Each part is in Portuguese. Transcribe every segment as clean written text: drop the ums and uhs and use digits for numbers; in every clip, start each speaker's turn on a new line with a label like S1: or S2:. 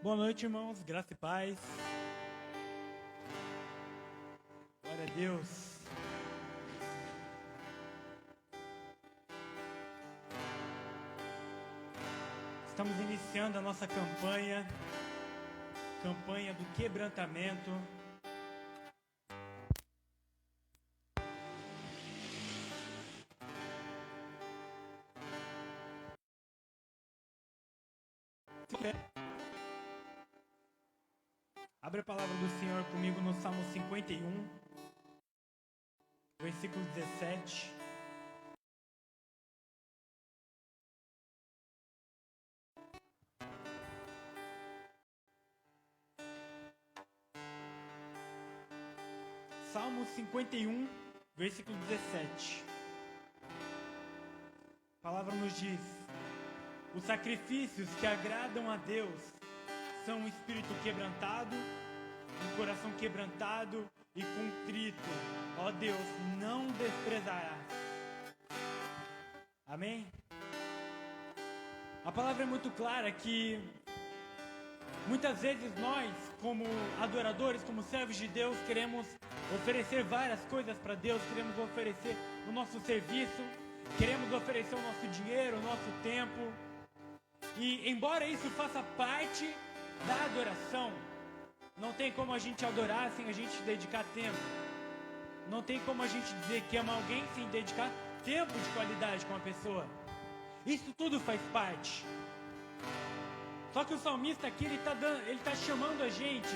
S1: Boa noite, irmãos. Graça e paz. Glória a Deus. Estamos iniciando a nossa campanha do quebrantamento. Abre a palavra do Senhor comigo no Salmo 51, versículo 17. Salmo 51, versículo 17. A palavra nos diz: os sacrifícios que agradam a Deus são um espírito quebrantado, um coração quebrantado e contrito. Ó Deus, não desprezarás. Amém? A palavra é muito clara que muitas vezes nós, como adoradores, como servos de Deus, queremos oferecer várias coisas para Deus, queremos oferecer o nosso serviço, queremos oferecer o nosso dinheiro, o nosso tempo. E embora isso faça parte da adoração, não tem como a gente adorar sem a gente dedicar tempo. Não tem como a gente dizer que ama alguém sem dedicar tempo de qualidade com a pessoa. Isso tudo faz parte. Só que o salmista aqui, ele tá chamando a gente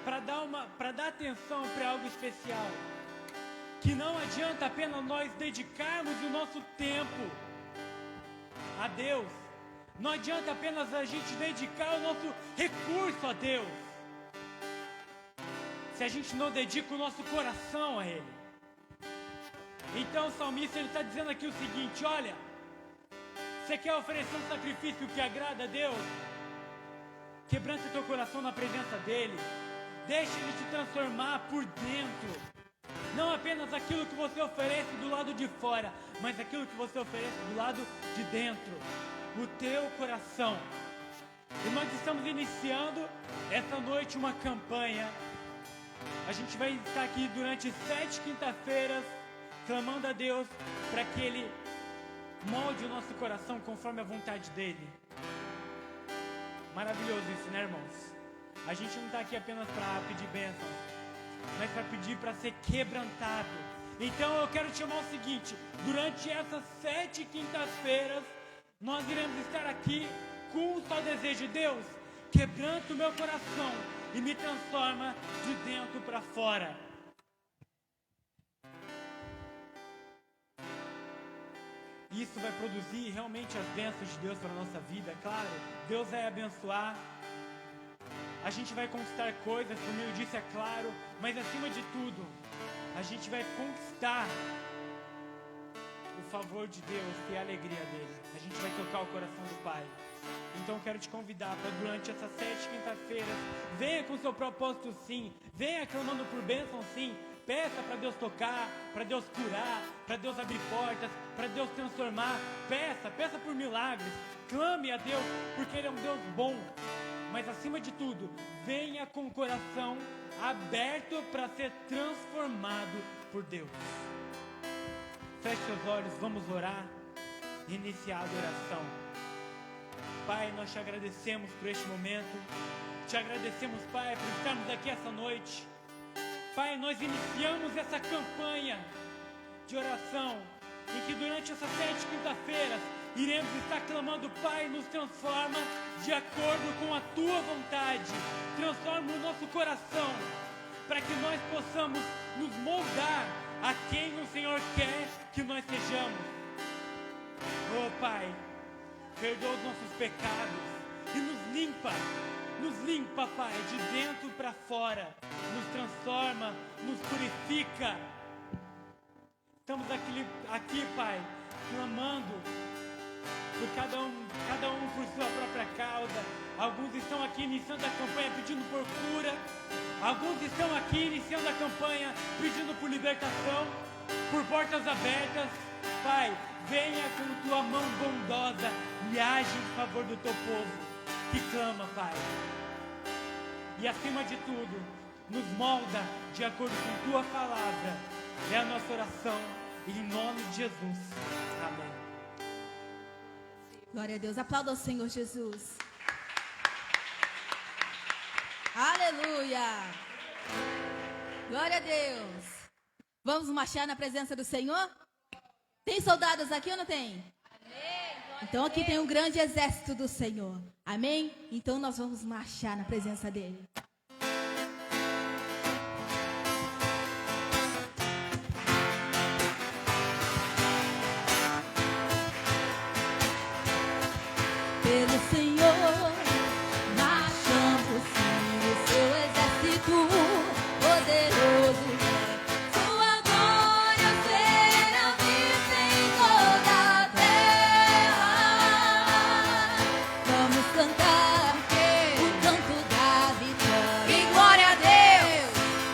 S1: para dar atenção para algo especial. Que não adianta apenas nós dedicarmos o nosso tempo a Deus. Não adianta apenas a gente dedicar o nosso recurso a Deus, se a gente não dedica o nosso coração a Ele. Então o salmista está dizendo aqui o seguinte: olha, você quer oferecer um sacrifício que agrada a Deus? Quebranta teu coração na presença dEle. Deixa Ele te transformar por dentro. Não apenas aquilo que você oferece do lado de fora, mas aquilo que você oferece do lado de dentro. O teu coração. E nós estamos iniciando essa noite uma campanha. A gente vai estar aqui durante 7 quinta-feiras clamando a Deus para que Ele molde o nosso coração conforme a vontade dEle. Maravilhoso isso, né, irmãos? A gente não está aqui apenas para pedir bênçãos, mas para pedir para ser quebrantado. Então eu quero te chamar o seguinte: durante essas 7 quintas-feiras nós iremos estar aqui com um só desejo: Deus, quebranta o meu coração e me transforma de dentro para fora. Isso vai produzir realmente as bênçãos de Deus para a nossa vida. Claro, Deus vai abençoar, a gente vai conquistar coisas, como eu disse, é claro, mas acima de tudo, a gente vai conquistar o favor de Deus e a alegria dele. A gente vai tocar o coração do Pai. Então eu quero te convidar para durante essas 7 quinta-feiras, venha com o seu propósito sim, venha clamando por bênção sim, peça para Deus tocar, para Deus curar, para Deus abrir portas, para Deus transformar, peça por milagres, clame a Deus, porque Ele é um Deus bom. Mas acima de tudo, venha com o coração aberto para ser transformado por Deus. Feche seus olhos, vamos orar e iniciar a adoração. Pai, nós te agradecemos por este momento. Te agradecemos, Pai, por estarmos aqui essa noite. Pai, nós iniciamos essa campanha de oração, em que durante essas 7 quinta-feiras iremos estar clamando: Pai, nos transforma de acordo com a Tua vontade. Transforma o nosso coração, para que nós possamos nos moldar a quem o Senhor quer que nós sejamos. Oh Pai, perdoa os nossos pecados e nos limpa, Pai, de dentro para fora, nos transforma, nos purifica. Estamos aqui, Pai, clamando por cada um por sua própria causa. Alguns estão aqui iniciando a campanha pedindo por cura. Alguns estão aqui iniciando a campanha pedindo por libertação, por portas abertas. Pai, venha com tua mão bondosa e age em favor do teu povo. que clama, Pai. E acima de tudo, nos molda de acordo com Tua palavra. É a nossa oração, em nome de Jesus. Amém.
S2: Glória a Deus. Aplauda ao Senhor Jesus. Aleluia. Glória a Deus. Vamos marchar na presença do Senhor? Tem soldados aqui ou não tem? Então aqui tem um grande exército do Senhor. Amém? Então nós vamos marchar na presença dele. Pelo Senhor, marchamos sim, o seu exército poderoso. Sua glória será vista em toda a terra. Vamos cantar o canto da vitória. E glória a Deus,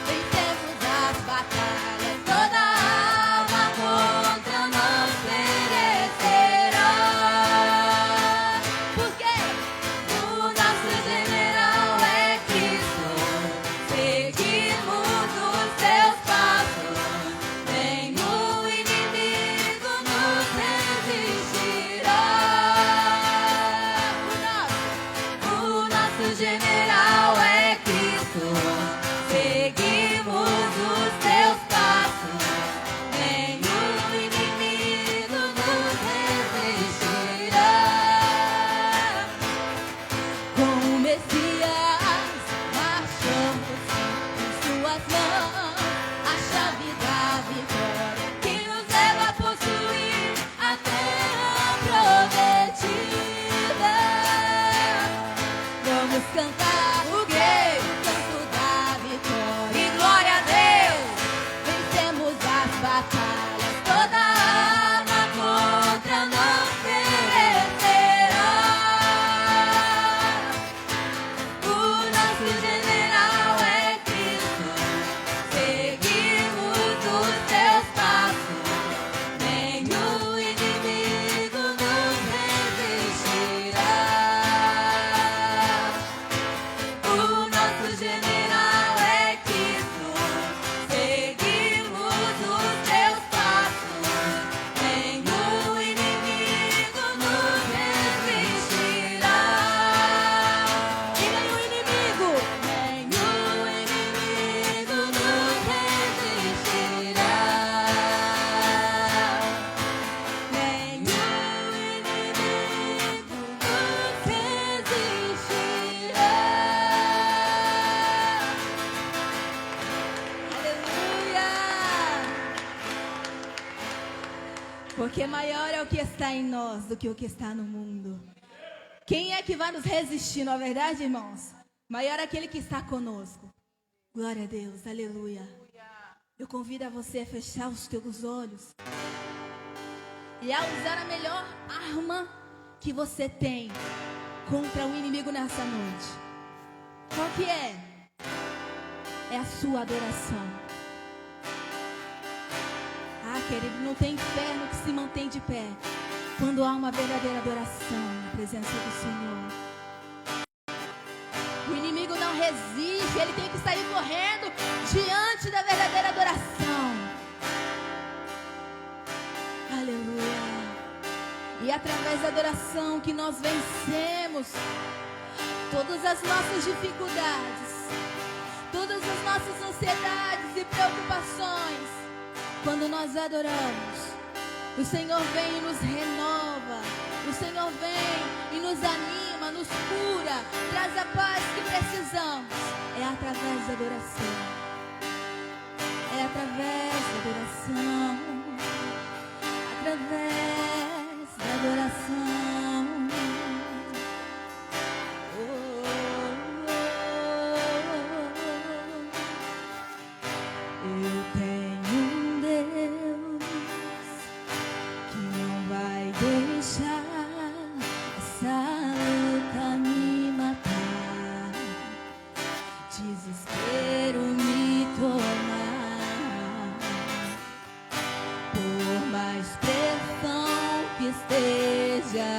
S2: vencemos as batalhas. Toda arma contra nós perecerá. Porque o nosso general é Cristo. Seguimos os seus passos. Nenhum inimigo nos resistirá. O nosso general é Cristo. Seguimos os seus passos. Nenhum inimigo nos resistirá. Com o Messias marchamos em suas mãos, a chave da vitória que nos leva a possuir a terra prometida. Vamos cantar o quê? O canto da vitória. E glória a Deus, vencemos as batalhas. Toda arma contra nós perecerá. O nosso general é Cristo. Seguimos os seus passos. Nenhum inimigo nos resistirá. O nosso general é Cristo. Seguimos os seus passos. Nenhum inimigo nos resistirá. E nenhum inimigo nos resistirá. Nenhum inimigo nos resistirá. Aleluia! Porque maior é o que está em nós do que o que está no mundo. Quem é que vai nos resistir, não é verdade, irmãos? Maior é aquele que está conosco. Glória a Deus, aleluia. Eu convido a você a fechar os teus olhos e a usar a melhor arma que você tem contra o inimigo nessa noite. Qual que é? É a sua adoração. Ah, querido, não tem inferno que se mantém de pé quando há uma verdadeira adoração na presença do Senhor. O inimigo não resiste, ele tem que sair correndo diante da verdadeira adoração. Aleluia. E através da adoração que nós vencemos todas as nossas dificuldades, todas as nossas ansiedades e preocupações. Quando nós adoramos, o Senhor vem e nos renova. O Senhor vem e nos anima, nos cura, traz a paz que precisamos. É através da adoração. É através da adoração. Através da adoração. Oh, oh, oh. Eu tenho um Deus que não vai deixar essa luta me matar, desespero me tomar. Por mais pressão que esteja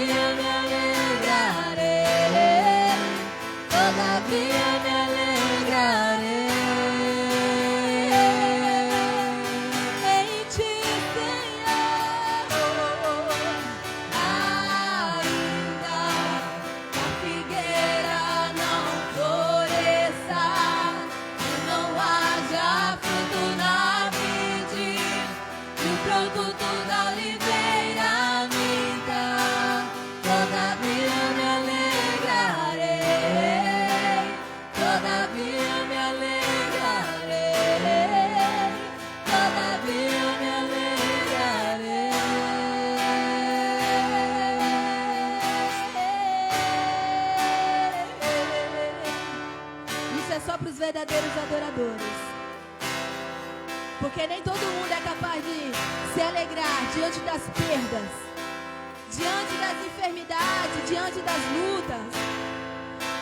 S2: Todavia me alegrarei, todavia me alegrarei em ti, Senhor. Ainda a figueira não floresça, não haja fruto na vide, e o produto da oliveira minta, todavia me alegrarei, todavia me alegrarei, todavia me alegrarei. Isso é só para os verdadeiros adoradores. Porque nem todo mundo é capaz de se alegrar diante das perdas, diante das enfermidades, diante das lutas.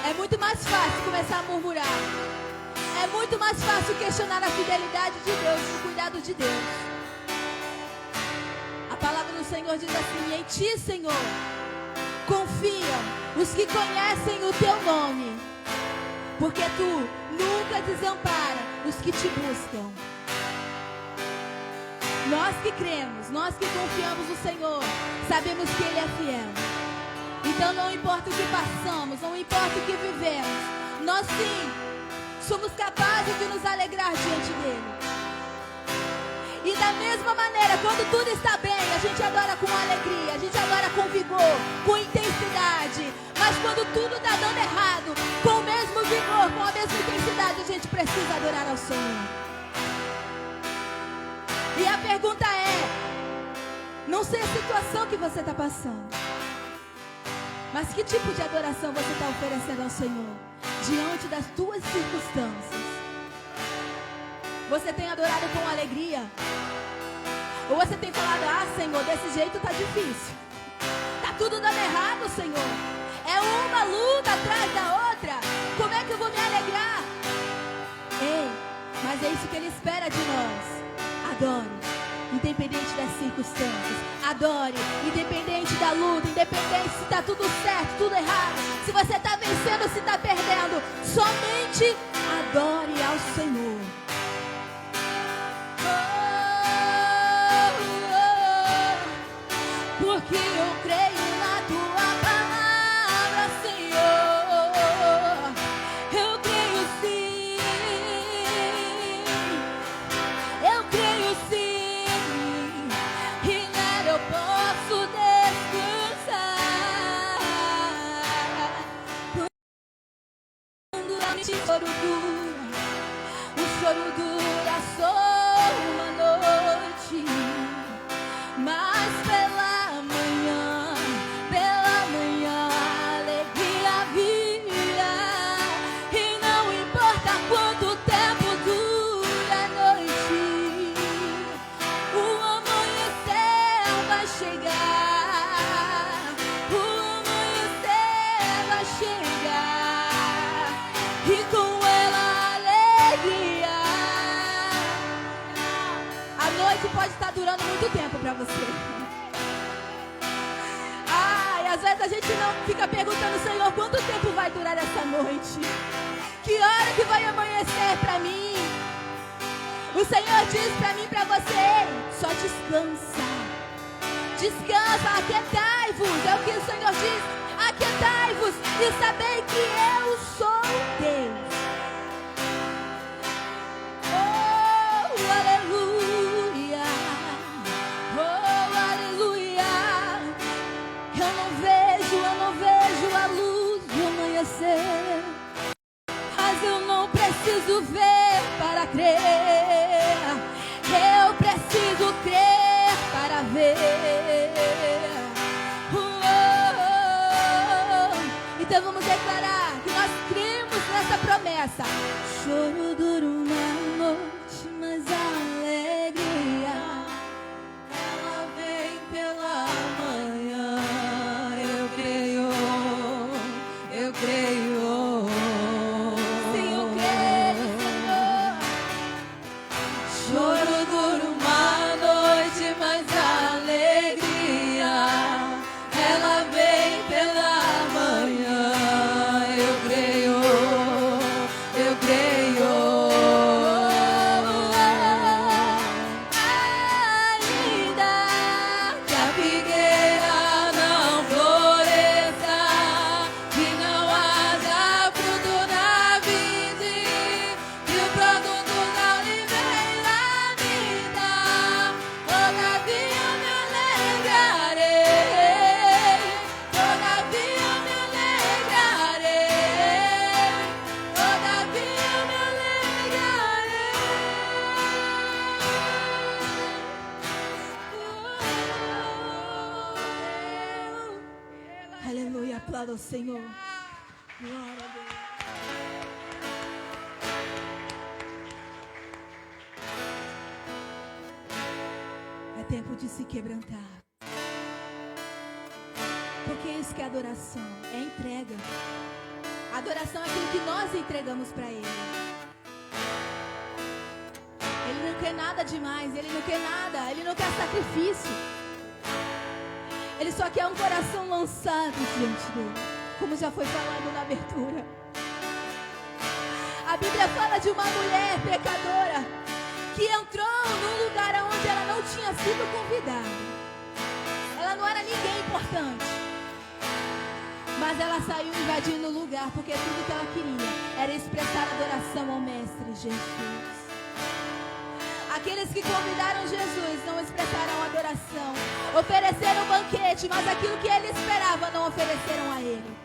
S2: É muito mais fácil começar a murmurar. É muito mais fácil questionar a fidelidade de Deus, o cuidado de Deus. A palavra do Senhor diz assim: em ti, Senhor, confiam os que conhecem o teu nome, porque tu nunca desampara os que te buscam. Nós que cremos, nós que confiamos no Senhor, sabemos que Ele é fiel. Então não importa o que passamos, não importa o que vivemos, nós sim somos capazes de nos alegrar diante dEle. E da mesma maneira, quando tudo está bem, a gente adora com alegria, a gente adora com vigor, com intensidade. Mas quando tudo está dando errado, com o mesmo vigor, com a mesma intensidade, a gente precisa adorar ao Senhor. E a pergunta é, não sei a situação que você está passando, mas que tipo de adoração você está oferecendo ao Senhor diante das tuas circunstâncias? Você tem adorado com alegria? Ou você tem falado: ah, Senhor, desse jeito está difícil, está tudo dando errado, Senhor, é uma luta atrás da outra, como é que eu vou me alegrar? Ei, mas é isso que Ele espera de nós. Adore, independente das circunstâncias. Adore, independente da luta, independente se está tudo certo, tudo errado, se você está vencendo ou se está perdendo. Somente adore ao Senhor. Porque eu creio na tua palavra, Senhor. Eu creio sim. Eu creio sim. E nela eu posso descansar. Quando a mente choro dura, o choro dura só uma noite, mas pela manhã a alegria virá. E não importa quanto tempo dura a noite, o amanhecer vai chegar. O amanhecer vai chegar, e com ela a alegria. A noite pode estar durando muito tempo para você. Às vezes a gente não fica perguntando: Senhor, quanto tempo vai durar essa noite? Que hora que vai amanhecer para mim? O Senhor diz para mim e para você: só descansa. Descansa, aquietai-vos. É o que o Senhor diz: aquietai-vos e sabei que eu sou Deus. Oh, aleluia. Oh, aleluia. Eu não vejo a luz do amanhecer, mas eu não preciso ver para crer. Eu preciso crer para ver. Então vamos declarar que nós cremos nessa promessa. Choro dura uma noite, mas a alegria ela vem pela manhã. Eu creio. Sim, eu creio, Senhor. Choro dura uma noite, mas a alegria ela vem Aleluia, aplauda o Senhor. Glória a Deus. É tempo de se quebrantar. Porque isso que é adoração, é entrega. Adoração é aquilo que nós entregamos para Ele. Ele não quer nada demais, Ele não quer nada, Ele não quer sacrifício. Ele só quer um coração lançado diante dele, como já foi falado na abertura. A Bíblia fala de uma mulher pecadora que entrou num lugar onde ela não tinha sido convidada. Ela não era ninguém importante, mas ela saiu invadindo o lugar, porque tudo que ela queria era expressar adoração ao Mestre Jesus. Aqueles que convidaram Jesus não expressaram adoração, ofereceram um banquete, mas aquilo que ele esperava não ofereceram a ele.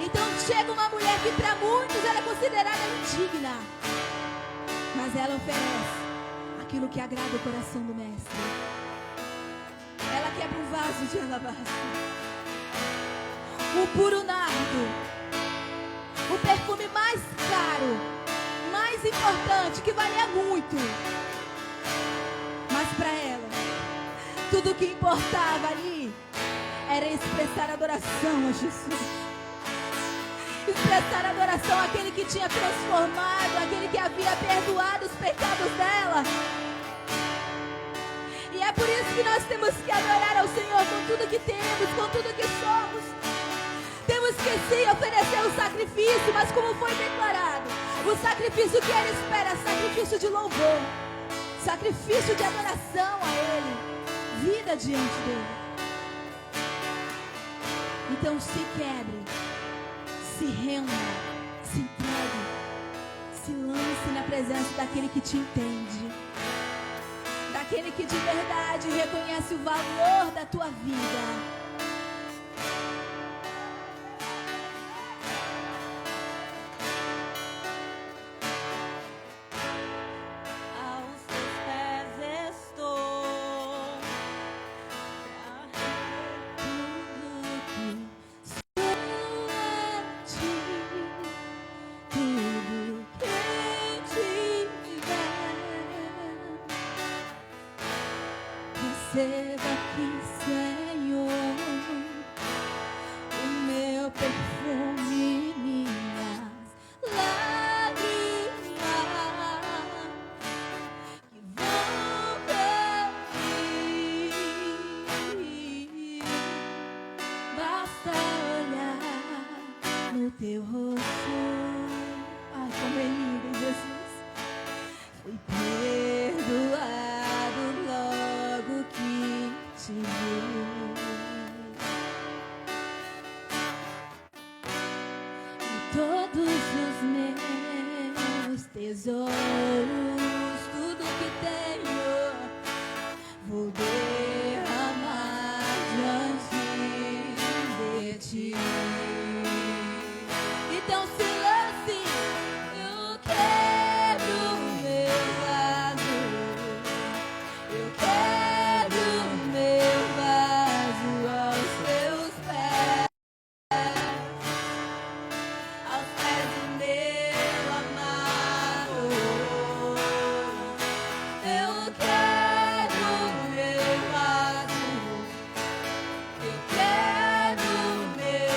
S2: Então chega uma mulher que para muitos ela é considerada indigna, mas ela oferece aquilo que agrada o coração do Mestre. Ela quebra um vaso de alabastro, o puro nardo, o perfume mais caro, mais importante, que valia muito. Mas para ela, tudo o que importava ali era expressar adoração a Jesus. Expressar adoração àquele que tinha transformado, aquele que havia perdoado os pecados dela. E é por isso que nós temos que adorar ao Senhor com tudo que temos, com tudo que somos. Temos que sim oferecer o sacrifício, mas como foi declarado, o sacrifício que Ele espera é sacrifício de louvor, sacrifício de adoração a Ele, vida diante dEle. Então se quebre, se renda, se entregue, se lance na presença daquele que te entende, daquele que de verdade reconhece o valor da tua vida. Receba aqui, Senhor, o meu perfume, minhas lágrimas que vão cair. Basta olhar no teu rosto. Ai, como é lindo, Jesus. Fui perdoado logo que te vi. E todos os meus tesouros, tudo que tenho, vou derramar diante de ti. Então se lance, eu quebro o meu vaso, eu quebro o meu vaso aos teus pés, aos pés do meu amado. Eu quebro o meu vaso, eu quebro o meu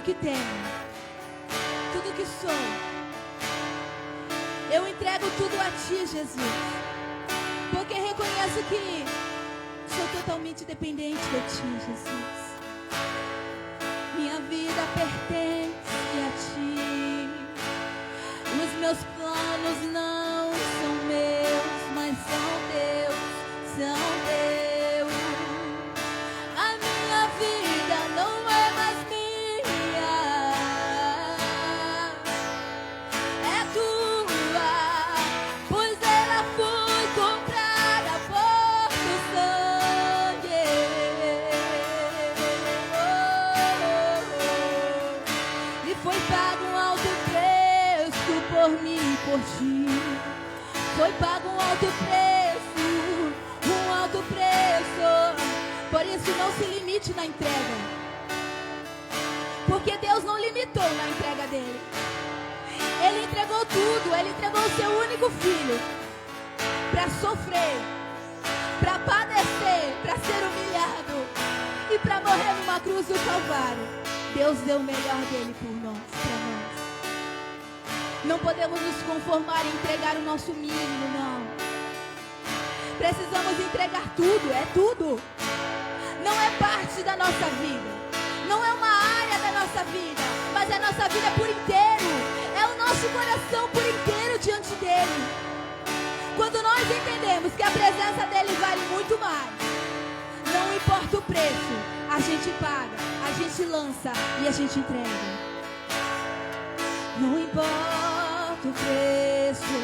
S2: que tenho, tudo que sou. Eu entrego tudo a Ti, Jesus, porque reconheço que sou totalmente dependente de Ti, Jesus. Minha vida pertence a Ti. Os meus planos não são meus, mas são Teus, são Teus. A minha vida não é mais minha, é Tua, pois ela foi comprada por Teu sangue. E foi pago um alto preço por mim e por Ti. Foi pago um alto preço, um alto preço. Por isso não se limite na entrega, porque Deus não limitou na entrega dele. Ele entregou tudo, ele entregou o seu único filho para sofrer, para padecer, para ser humilhado e para morrer numa cruz do Calvário. Deus deu o melhor dele por nós, para nós. Não podemos nos conformar em entregar o nosso mínimo, não. Precisamos entregar tudo, é tudo. Não é parte da nossa vida, não é uma área da nossa vida, mas é a nossa vida por inteiro. É o nosso coração por inteiro diante dele. Quando nós entendemos que a presença dele vale muito mais, não importa o preço, a gente paga, a gente lança e a gente entrega. Não importa o preço,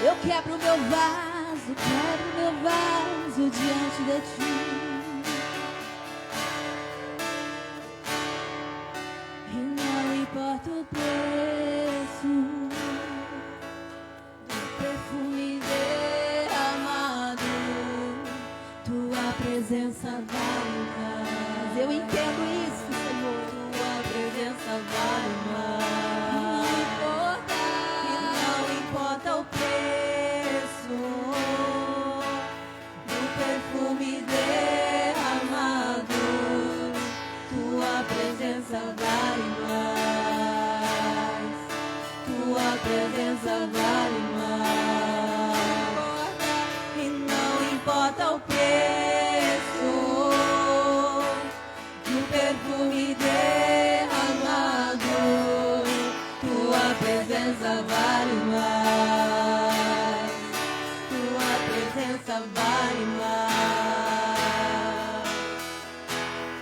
S2: eu quebro meu vaso diante de Ti. E não importa o preço do perfume derramado, Tua presença vale mais. Eu entendo isso, Senhor. Tua presença vale mais. Não importa o preço do perfume derramado, Tua presença vale mais. Tua presença vale mais. E não importa o preço do perfume derramado, Tua presença vale mais. Tua presença vale mais.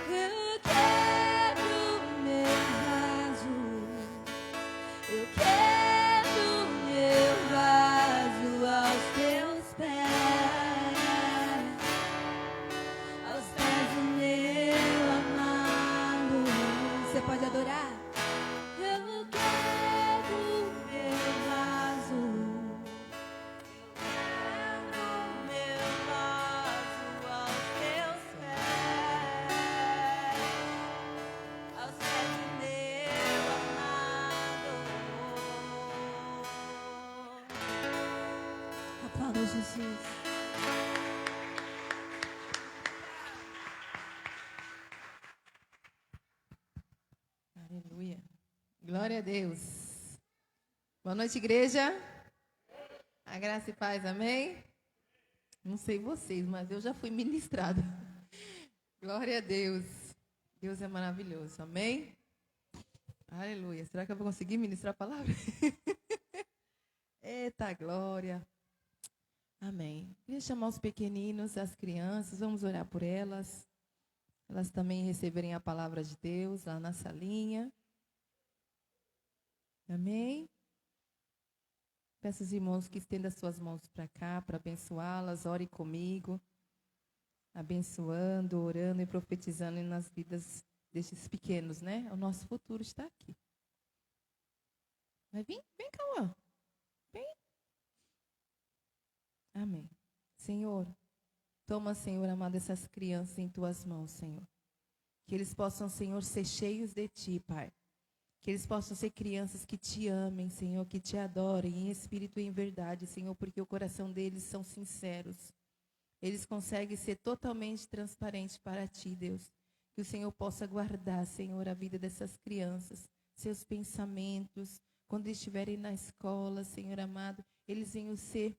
S2: Eu quero meu vaso, eu quero meu vaso aos Teus pés, aos pés do meu amado. Você pode adorar? Eu quero meu vaso, meu vaso aos Teus pés, aos pés do meu amado. Aplauda Jesus.
S3: Aleluia. Glória a Deus. Boa noite, igreja. A graça e paz, amém? Não sei vocês, mas eu já fui ministrada. Glória a Deus. Deus é maravilhoso, amém? Aleluia. Será que eu vou conseguir ministrar a palavra? Eita glória. Amém. Queria chamar os pequeninos, as crianças, vamos orar por elas. Elas também receberem a palavra de Deus lá na salinha. Amém? Peço aos irmãos que estendam as suas mãos para cá, para abençoá-las. Ore comigo, abençoando, orando e profetizando nas vidas destes pequenos, né? O nosso futuro está aqui. Vai vir? Vem, Cauã. Vem. Amém. Senhor, toma, Senhor amado, essas crianças em Tuas mãos, Senhor. Que eles possam, Senhor, ser cheios de Ti, Pai. Que eles possam ser crianças que Te amem, Senhor, que Te adorem em espírito e em verdade, Senhor, porque o coração deles são sinceros. Eles conseguem ser totalmente transparentes para Ti, Deus. Que o Senhor possa guardar, Senhor, a vida dessas crianças, seus pensamentos, quando estiverem na escola, Senhor amado, eles venham ser,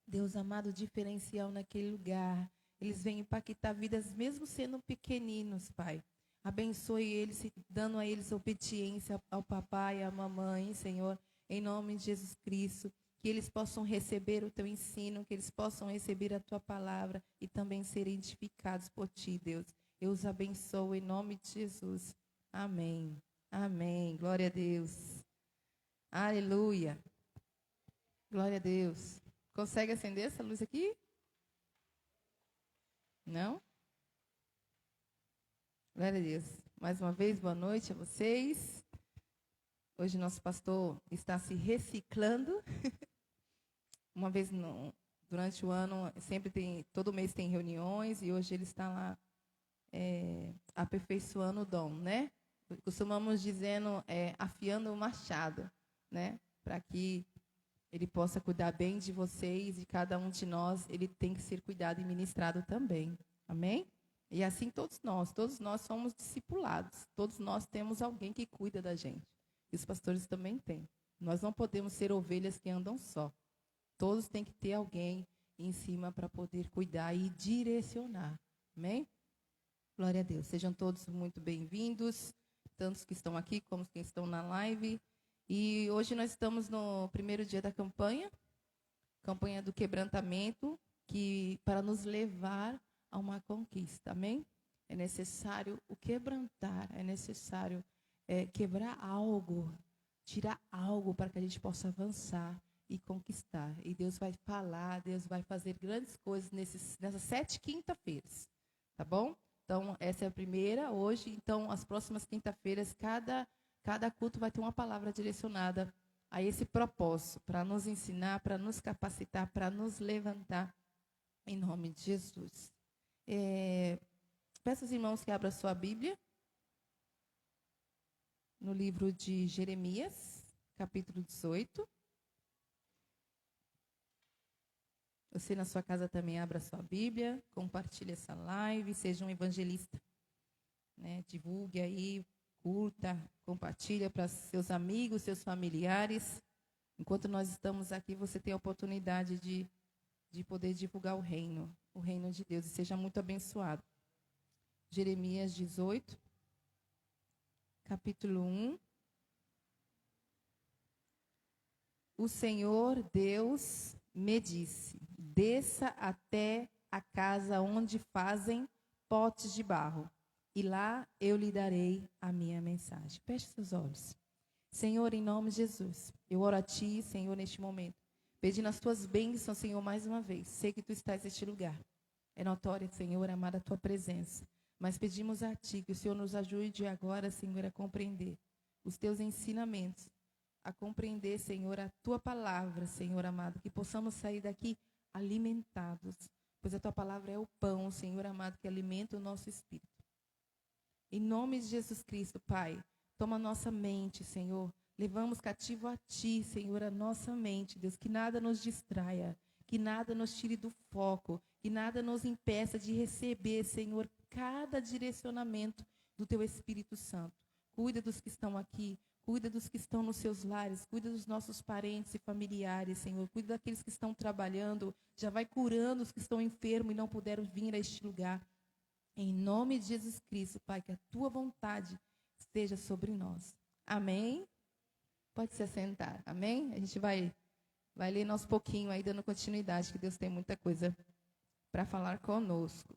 S3: Deus amado, diferencial naquele lugar. Eles vêm impactar vidas, mesmo sendo pequeninos, Pai. Abençoe eles, dando a eles obediência ao papai e à mamãe, Senhor, em nome de Jesus Cristo. Que eles possam receber o teu ensino, que eles possam receber a tua palavra e também serem edificados por ti, Deus. Eu os abençoo em nome de Jesus. Amém. Amém. Glória a Deus. Aleluia. Glória a Deus. Consegue acender essa luz aqui? Não? Glória a Deus. Mais uma vez, boa noite a vocês. Hoje nosso pastor está se reciclando. Uma vez durante o ano, todo mês tem reuniões e hoje ele está lá aperfeiçoando o dom, né? Costumamos dizendo, afiando o machado, né? Para que ele possa cuidar bem de vocês e cada um de nós, ele tem que ser cuidado e ministrado também. Amém? E assim todos nós somos discipulados. Todos nós temos alguém que cuida da gente. E os pastores também têm. Nós não podemos ser ovelhas que andam só. Todos têm que ter alguém em cima para poder cuidar e direcionar. Amém? Glória a Deus. Sejam todos muito bem-vindos, tantos que estão aqui como que estão na live. E hoje nós estamos no primeiro dia da campanha do quebrantamento, que para nos levar a uma conquista. Amém? É necessário o quebrantar, é necessário quebrar algo, tirar algo para que a gente possa avançar e conquistar. E Deus vai falar, Deus vai fazer grandes coisas nessas 7 quinta-feiras. Tá bom? Então, essa é a primeira hoje. Então, as próximas quinta-feiras, cada culto vai ter uma palavra direcionada a esse propósito, para nos ensinar, para nos capacitar, para nos levantar, em nome de Jesus. Peço aos irmãos que abram a sua Bíblia, no livro de Jeremias, capítulo 18. Você na sua casa também abra a sua Bíblia, compartilhe essa live, seja um evangelista, né? Divulgue aí, curta, compartilha para seus amigos, seus familiares. Enquanto nós estamos aqui, você tem a oportunidade de poder divulgar o reino de Deus, e seja muito abençoado. Jeremias 18, capítulo 1. O Senhor Deus me disse: desça até a casa onde fazem potes de barro, e lá eu lhe darei a minha mensagem. Feche seus olhos. Senhor, em nome de Jesus, eu oro a Ti, Senhor, neste momento, pedindo as Tuas bênçãos, Senhor, mais uma vez. Sei que Tu estás neste lugar. É notória, Senhor, amada, a Tua presença. Mas pedimos a Ti que o Senhor nos ajude agora, Senhor, a compreender os Teus ensinamentos, a compreender, Senhor, a Tua palavra, Senhor amado, que possamos sair daqui alimentados, pois a Tua palavra é o pão, Senhor amado, que alimenta o nosso espírito. Em nome de Jesus Cristo, Pai, toma a nossa mente, Senhor, levamos cativo a Ti, Senhor, a nossa mente, Deus, que nada nos distraia, que nada nos tire do foco, que nada nos impeça de receber, Senhor, cada direcionamento do Teu Espírito Santo. Cuida dos que estão aqui, cuida dos que estão nos seus lares, cuida dos nossos parentes e familiares, Senhor. Cuida daqueles que estão trabalhando, já vai curando os que estão enfermos e não puderam vir a este lugar. Em nome de Jesus Cristo, Pai, que a Tua vontade esteja sobre nós. Amém? Pode se assentar, amém? A gente vai ler nosso pouquinho aí, dando continuidade, que Deus tem muita coisa para falar conosco.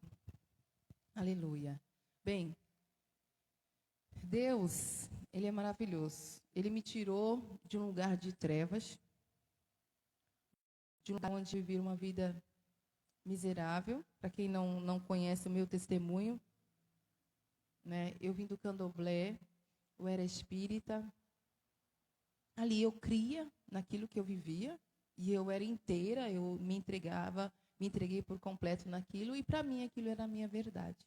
S3: Aleluia. Bem, Deus, Ele é maravilhoso. Ele me tirou de um lugar de trevas, de um lugar onde vivi uma vida miserável. Para quem não conhece o meu testemunho, né? Eu vim do candomblé, eu era espírita. Ali eu cria naquilo que eu vivia, e eu era inteira, eu me entreguei por completo naquilo, e para mim aquilo era a minha verdade.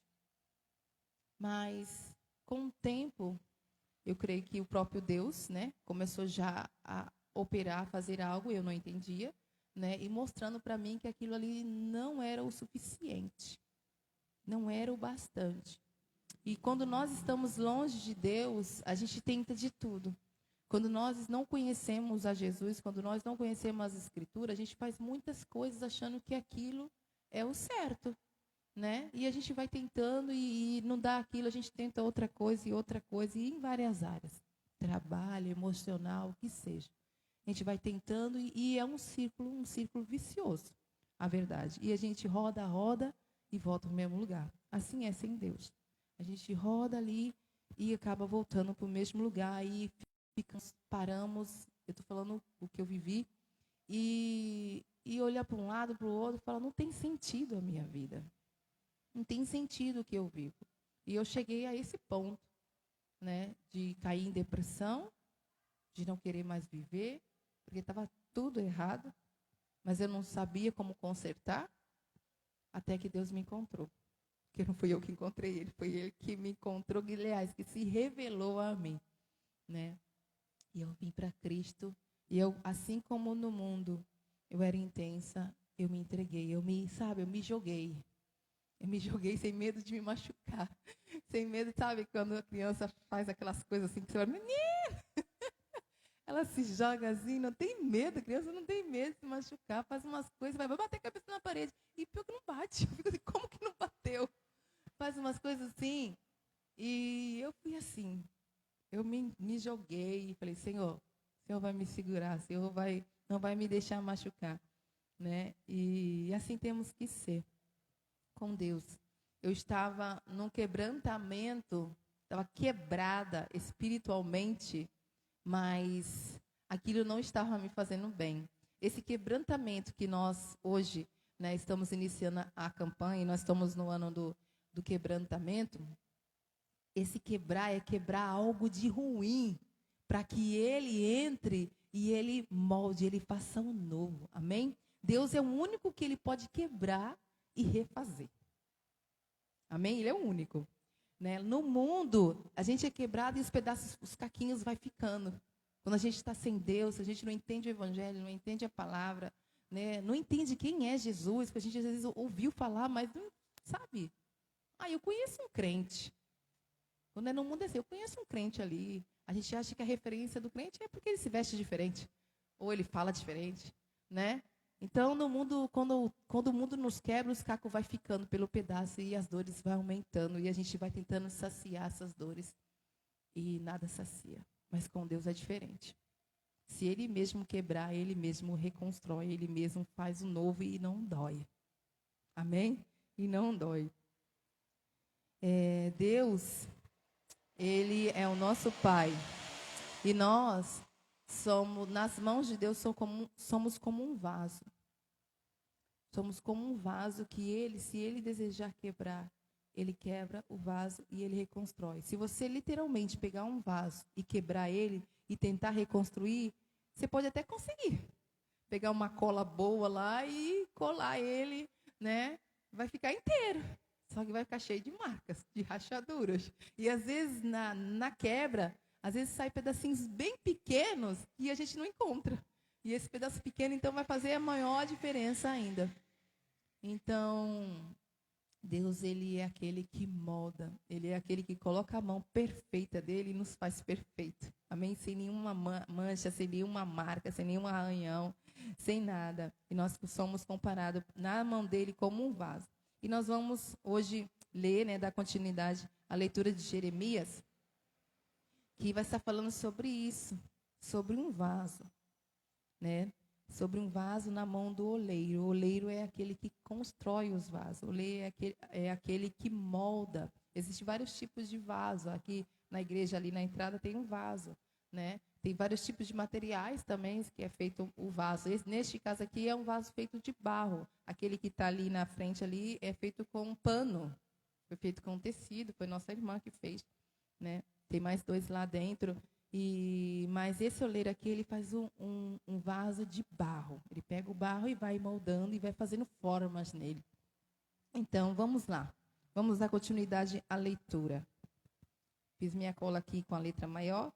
S3: Mas, com o tempo, eu creio que o próprio Deus, né, começou já a operar, a fazer algo, eu não entendia, né, e mostrando para mim que aquilo ali não era o suficiente, não era o bastante. E quando nós estamos longe de Deus, a gente tenta de tudo. Quando nós não conhecemos a Jesus, quando nós não conhecemos as Escrituras, a gente faz muitas coisas achando que aquilo é o certo, né? E a gente vai tentando e não dá aquilo, a gente tenta outra coisa e em várias áreas. Trabalho, emocional, o que seja. A gente vai tentando e é um círculo vicioso, a verdade. E a gente roda e volta no mesmo lugar. Assim é sem Deus. A gente roda ali e acaba voltando para o mesmo lugar e paramos, eu estou falando o que eu vivi, e olhar para um lado, para o outro e falar, não tem sentido a minha vida. Não tem sentido o que eu vivo. E eu cheguei a esse ponto, né, de cair em depressão, de não querer mais viver, porque estava tudo errado, mas eu não sabia como consertar, até que Deus me encontrou. Porque não fui eu que encontrei ele, foi ele que me encontrou, aliás, que se revelou a mim, né? E eu vim para Cristo, e eu, assim como no mundo, eu era intensa, eu me entreguei, eu me joguei. Eu me joguei sem medo de me machucar. Sem medo, sabe, quando a criança faz aquelas coisas assim, que você fala, menina! Ela se joga assim, não tem medo, a criança não tem medo de se machucar, faz umas coisas, vai bater a cabeça na parede. E pior que não bate, eu fico assim, como que não bateu? Faz umas coisas assim, e eu fui assim, eu me joguei e falei, Senhor, o Senhor vai me segurar, o Senhor não vai me deixar machucar, né? E assim temos que ser com Deus. Eu estava num quebrantamento, estava quebrada espiritualmente, mas aquilo não estava me fazendo bem. Esse quebrantamento que nós hoje, né, estamos iniciando a campanha, e nós estamos no ano do quebrantamento, esse quebrar é quebrar algo de ruim, para que ele entre e ele molde, ele faça um novo. Amém? Deus é o único que ele pode quebrar e refazer. Amém? Ele é o único. Né? No mundo, a gente é quebrado e os pedaços, os caquinhos vai ficando. Quando a gente está sem Deus, a gente não entende o Evangelho, não entende a palavra, né? Não entende quem é Jesus, porque a gente às vezes ouviu falar, mas não sabe. Eu conheço um crente. Quando é no mundo é assim, eu conheço um crente ali. A gente acha que a referência do crente é porque ele se veste diferente, ou ele fala diferente, né? Então, no mundo, quando o mundo nos quebra, os cacos vai ficando pelo pedaço e as dores vão aumentando. E a gente vai tentando saciar essas dores. E nada sacia. Mas com Deus é diferente. Se Ele mesmo quebrar, Ele mesmo reconstrói, Ele mesmo faz o novo e não dói. Amém? E não dói. Deus, Ele é o nosso Pai. E nós somos, nas mãos de Deus, somos como um vaso. Somos como um vaso que Ele, se Ele desejar quebrar, Ele quebra o vaso e Ele reconstrói. Se você literalmente pegar um vaso e quebrar ele e tentar reconstruir, você pode até conseguir. Pegar uma cola boa lá e colar ele, né? Vai ficar inteiro. Só que vai ficar cheio de marcas, de rachaduras. E às vezes na quebra, às vezes sai pedacinhos bem pequenos e a gente não encontra. E esse pedaço pequeno, então, vai fazer a maior diferença ainda. Então, Deus, Ele é aquele que molda. Ele é aquele que coloca a mão perfeita dele e nos faz perfeito. Amém? Sem nenhuma mancha, sem nenhuma marca, sem nenhum arranhão, sem nada. E nós somos comparados na mão dele como um vaso. E nós vamos hoje ler, né, dar continuidade à leitura de Jeremias, que vai estar falando sobre isso, sobre um vaso, né? Sobre um vaso na mão do oleiro. O oleiro é aquele que constrói os vasos. O oleiro é aquele que molda. Existem vários tipos de vaso. Aqui na igreja, ali na entrada, tem um vaso, né? Tem vários tipos de materiais também que é feito o vaso. Neste caso aqui é um vaso feito de barro. Aquele que está ali na frente ali é feito com um pano. Foi feito com tecido. Foi nossa irmã que fez, né? Tem mais 2 lá dentro. Mas esse oleiro aqui, ele faz um vaso de barro. Ele pega o barro e vai moldando e vai fazendo formas nele. Então, vamos lá. Vamos dar continuidade à leitura. Fiz minha cola aqui com a letra maior.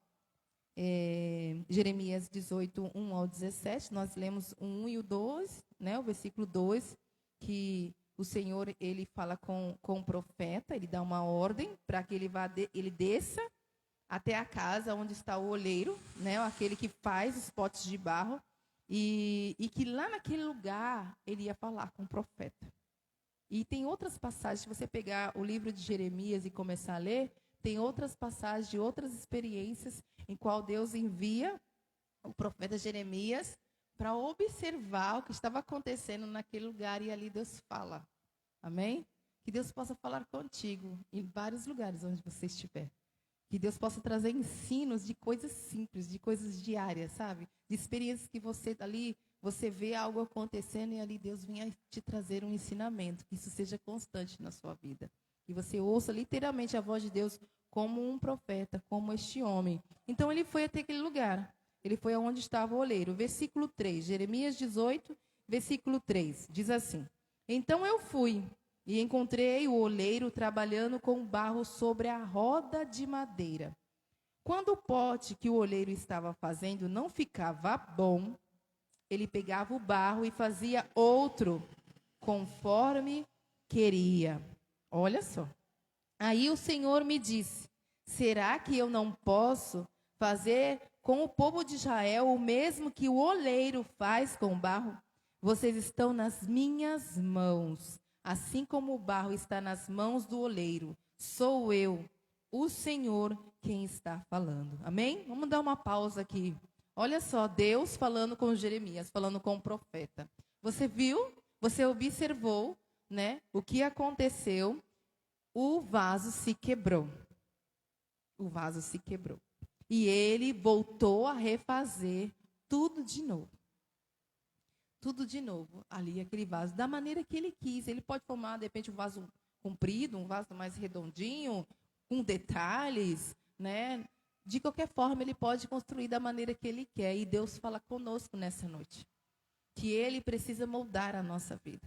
S3: Jeremias 18, 1 ao 17. Nós lemos o 1 e o 2, né? O versículo 2, que o Senhor, ele fala com o profeta, ele dá uma ordem para que ele desça até a casa onde está o oleiro, né, aquele que faz os potes de barro, e que lá naquele lugar ele ia falar com o profeta. E tem outras passagens, se você pegar o livro de Jeremias e começar a ler, tem outras passagens de outras experiências em qual Deus envia o profeta Jeremias para observar o que estava acontecendo naquele lugar, e ali Deus fala. Amém? Que Deus possa falar contigo em vários lugares onde você estiver. Que Deus possa trazer ensinos de coisas simples, de coisas diárias, sabe? De experiências que você ali, você vê algo acontecendo e ali Deus venha te trazer um ensinamento. Que isso seja constante na sua vida. Que você ouça literalmente a voz de Deus como um profeta, como este homem. Então ele foi até aquele lugar. Ele foi aonde estava o oleiro. Versículo 3, Jeremias 18, versículo 3, diz assim: Então eu fui e encontrei o oleiro trabalhando com barro sobre a roda de madeira. Quando o pote que o oleiro estava fazendo não ficava bom, ele pegava o barro e fazia outro, conforme queria. Olha só. Aí o Senhor me disse: será que eu não posso fazer com o povo de Israel o mesmo que o oleiro faz com o barro? Vocês estão nas minhas mãos, assim como o barro está nas mãos do oleiro. Sou eu, o Senhor, quem está falando. Amém? Vamos dar uma pausa aqui. Olha só, Deus falando com Jeremias, falando com o profeta. Você viu? Você observou, né? O que aconteceu? O vaso se quebrou. O vaso se quebrou. E ele voltou a refazer tudo de novo. Tudo de novo. Ali, aquele vaso, da maneira que ele quis. Ele pode formar, de repente, um vaso comprido, um vaso mais redondinho, com detalhes, né? De qualquer forma, ele pode construir da maneira que ele quer. E Deus fala conosco nessa noite. Que ele precisa moldar a nossa vida.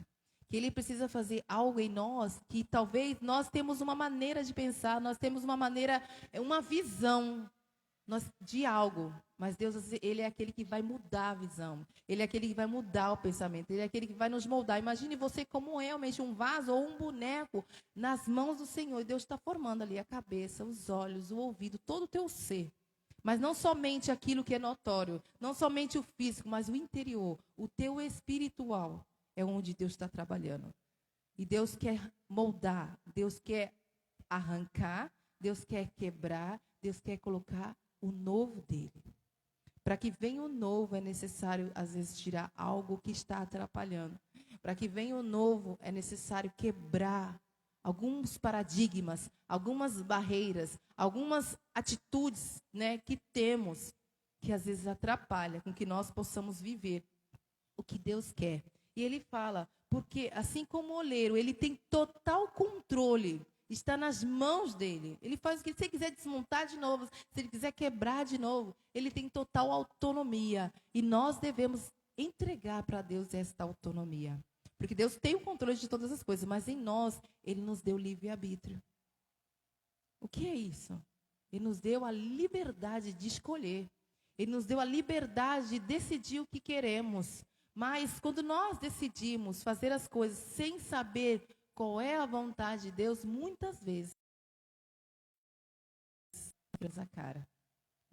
S3: Que ele precisa fazer algo em nós que talvez nós temos uma maneira de pensar, nós temos uma maneira, uma visão de algo. Mas Deus, ele é aquele que vai mudar a visão. Ele é aquele que vai mudar o pensamento. Ele é aquele que vai nos moldar. Imagine você como realmente um vaso ou um boneco nas mãos do Senhor. E Deus está formando ali a cabeça, os olhos, o ouvido, todo o teu ser. Mas não somente aquilo que é notório, não somente o físico, mas o interior, o teu espiritual. É onde Deus está trabalhando. E Deus quer moldar, Deus quer arrancar, Deus quer quebrar, Deus quer colocar o novo dele. Para que venha o novo, é necessário, às vezes, tirar algo que está atrapalhando. Para que venha o novo, é necessário quebrar alguns paradigmas, algumas barreiras, algumas atitudes, né, que temos, que às vezes atrapalham com que nós possamos viver o que Deus quer. E ele fala, porque assim como o oleiro, ele tem total controle, está nas mãos dele. Ele faz o que, se ele quiser desmontar de novo, se ele quiser quebrar de novo, ele tem total autonomia. E nós devemos entregar para Deus esta autonomia. Porque Deus tem o controle de todas as coisas, mas em nós, ele nos deu livre-arbítrio. O que é isso? Ele nos deu a liberdade de escolher. Ele nos deu a liberdade de decidir o que queremos. Mas quando nós decidimos fazer as coisas sem saber qual é a vontade de Deus, muitas vezes a cara.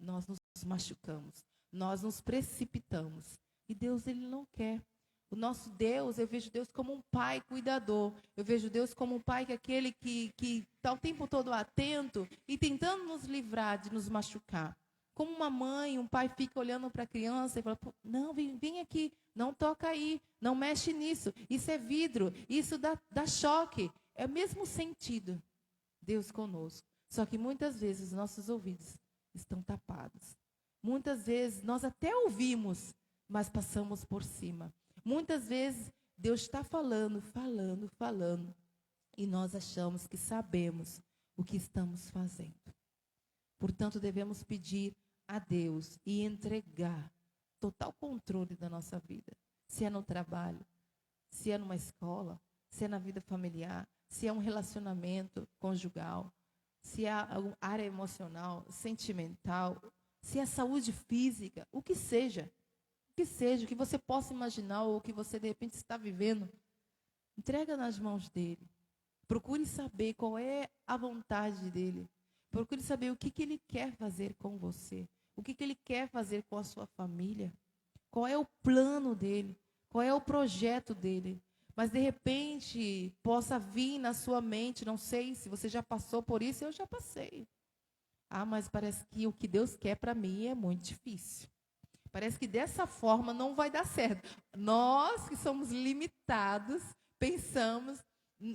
S3: Nós nos machucamos, nós nos precipitamos. E Deus, ele não quer. O nosso Deus, eu vejo Deus como um pai cuidador. Eu vejo Deus como um pai que é aquele que está o tempo todo atento e tentando nos livrar de nos machucar. Como uma mãe, um pai fica olhando para a criança e fala, não, vem aqui, não toca aí, não mexe nisso, isso é vidro, isso dá choque. É o mesmo sentido, Deus conosco. Só que muitas vezes os nossos ouvidos estão tapados. Muitas vezes nós até ouvimos, mas passamos por cima. Muitas vezes Deus está falando, e nós achamos que sabemos o que estamos fazendo. Portanto, devemos pedir a Deus e entregar total controle da nossa vida. Se é no trabalho, se é numa escola, se é na vida familiar, se é um relacionamento conjugal, se é a área emocional, sentimental, se é saúde física, o que seja, o que você possa imaginar ou o que você de repente está vivendo. Entrega nas mãos dele. Procure saber qual é a vontade dele. Procure saber o que ele quer fazer com você. O que ele quer fazer com a sua família. Qual é o plano dele. Qual é o projeto dele. Mas, de repente, possa vir na sua mente, não sei se você já passou por isso, eu já passei. Ah, mas parece que o que Deus quer para mim é muito difícil. Parece que dessa forma não vai dar certo. Nós que somos limitados, pensamos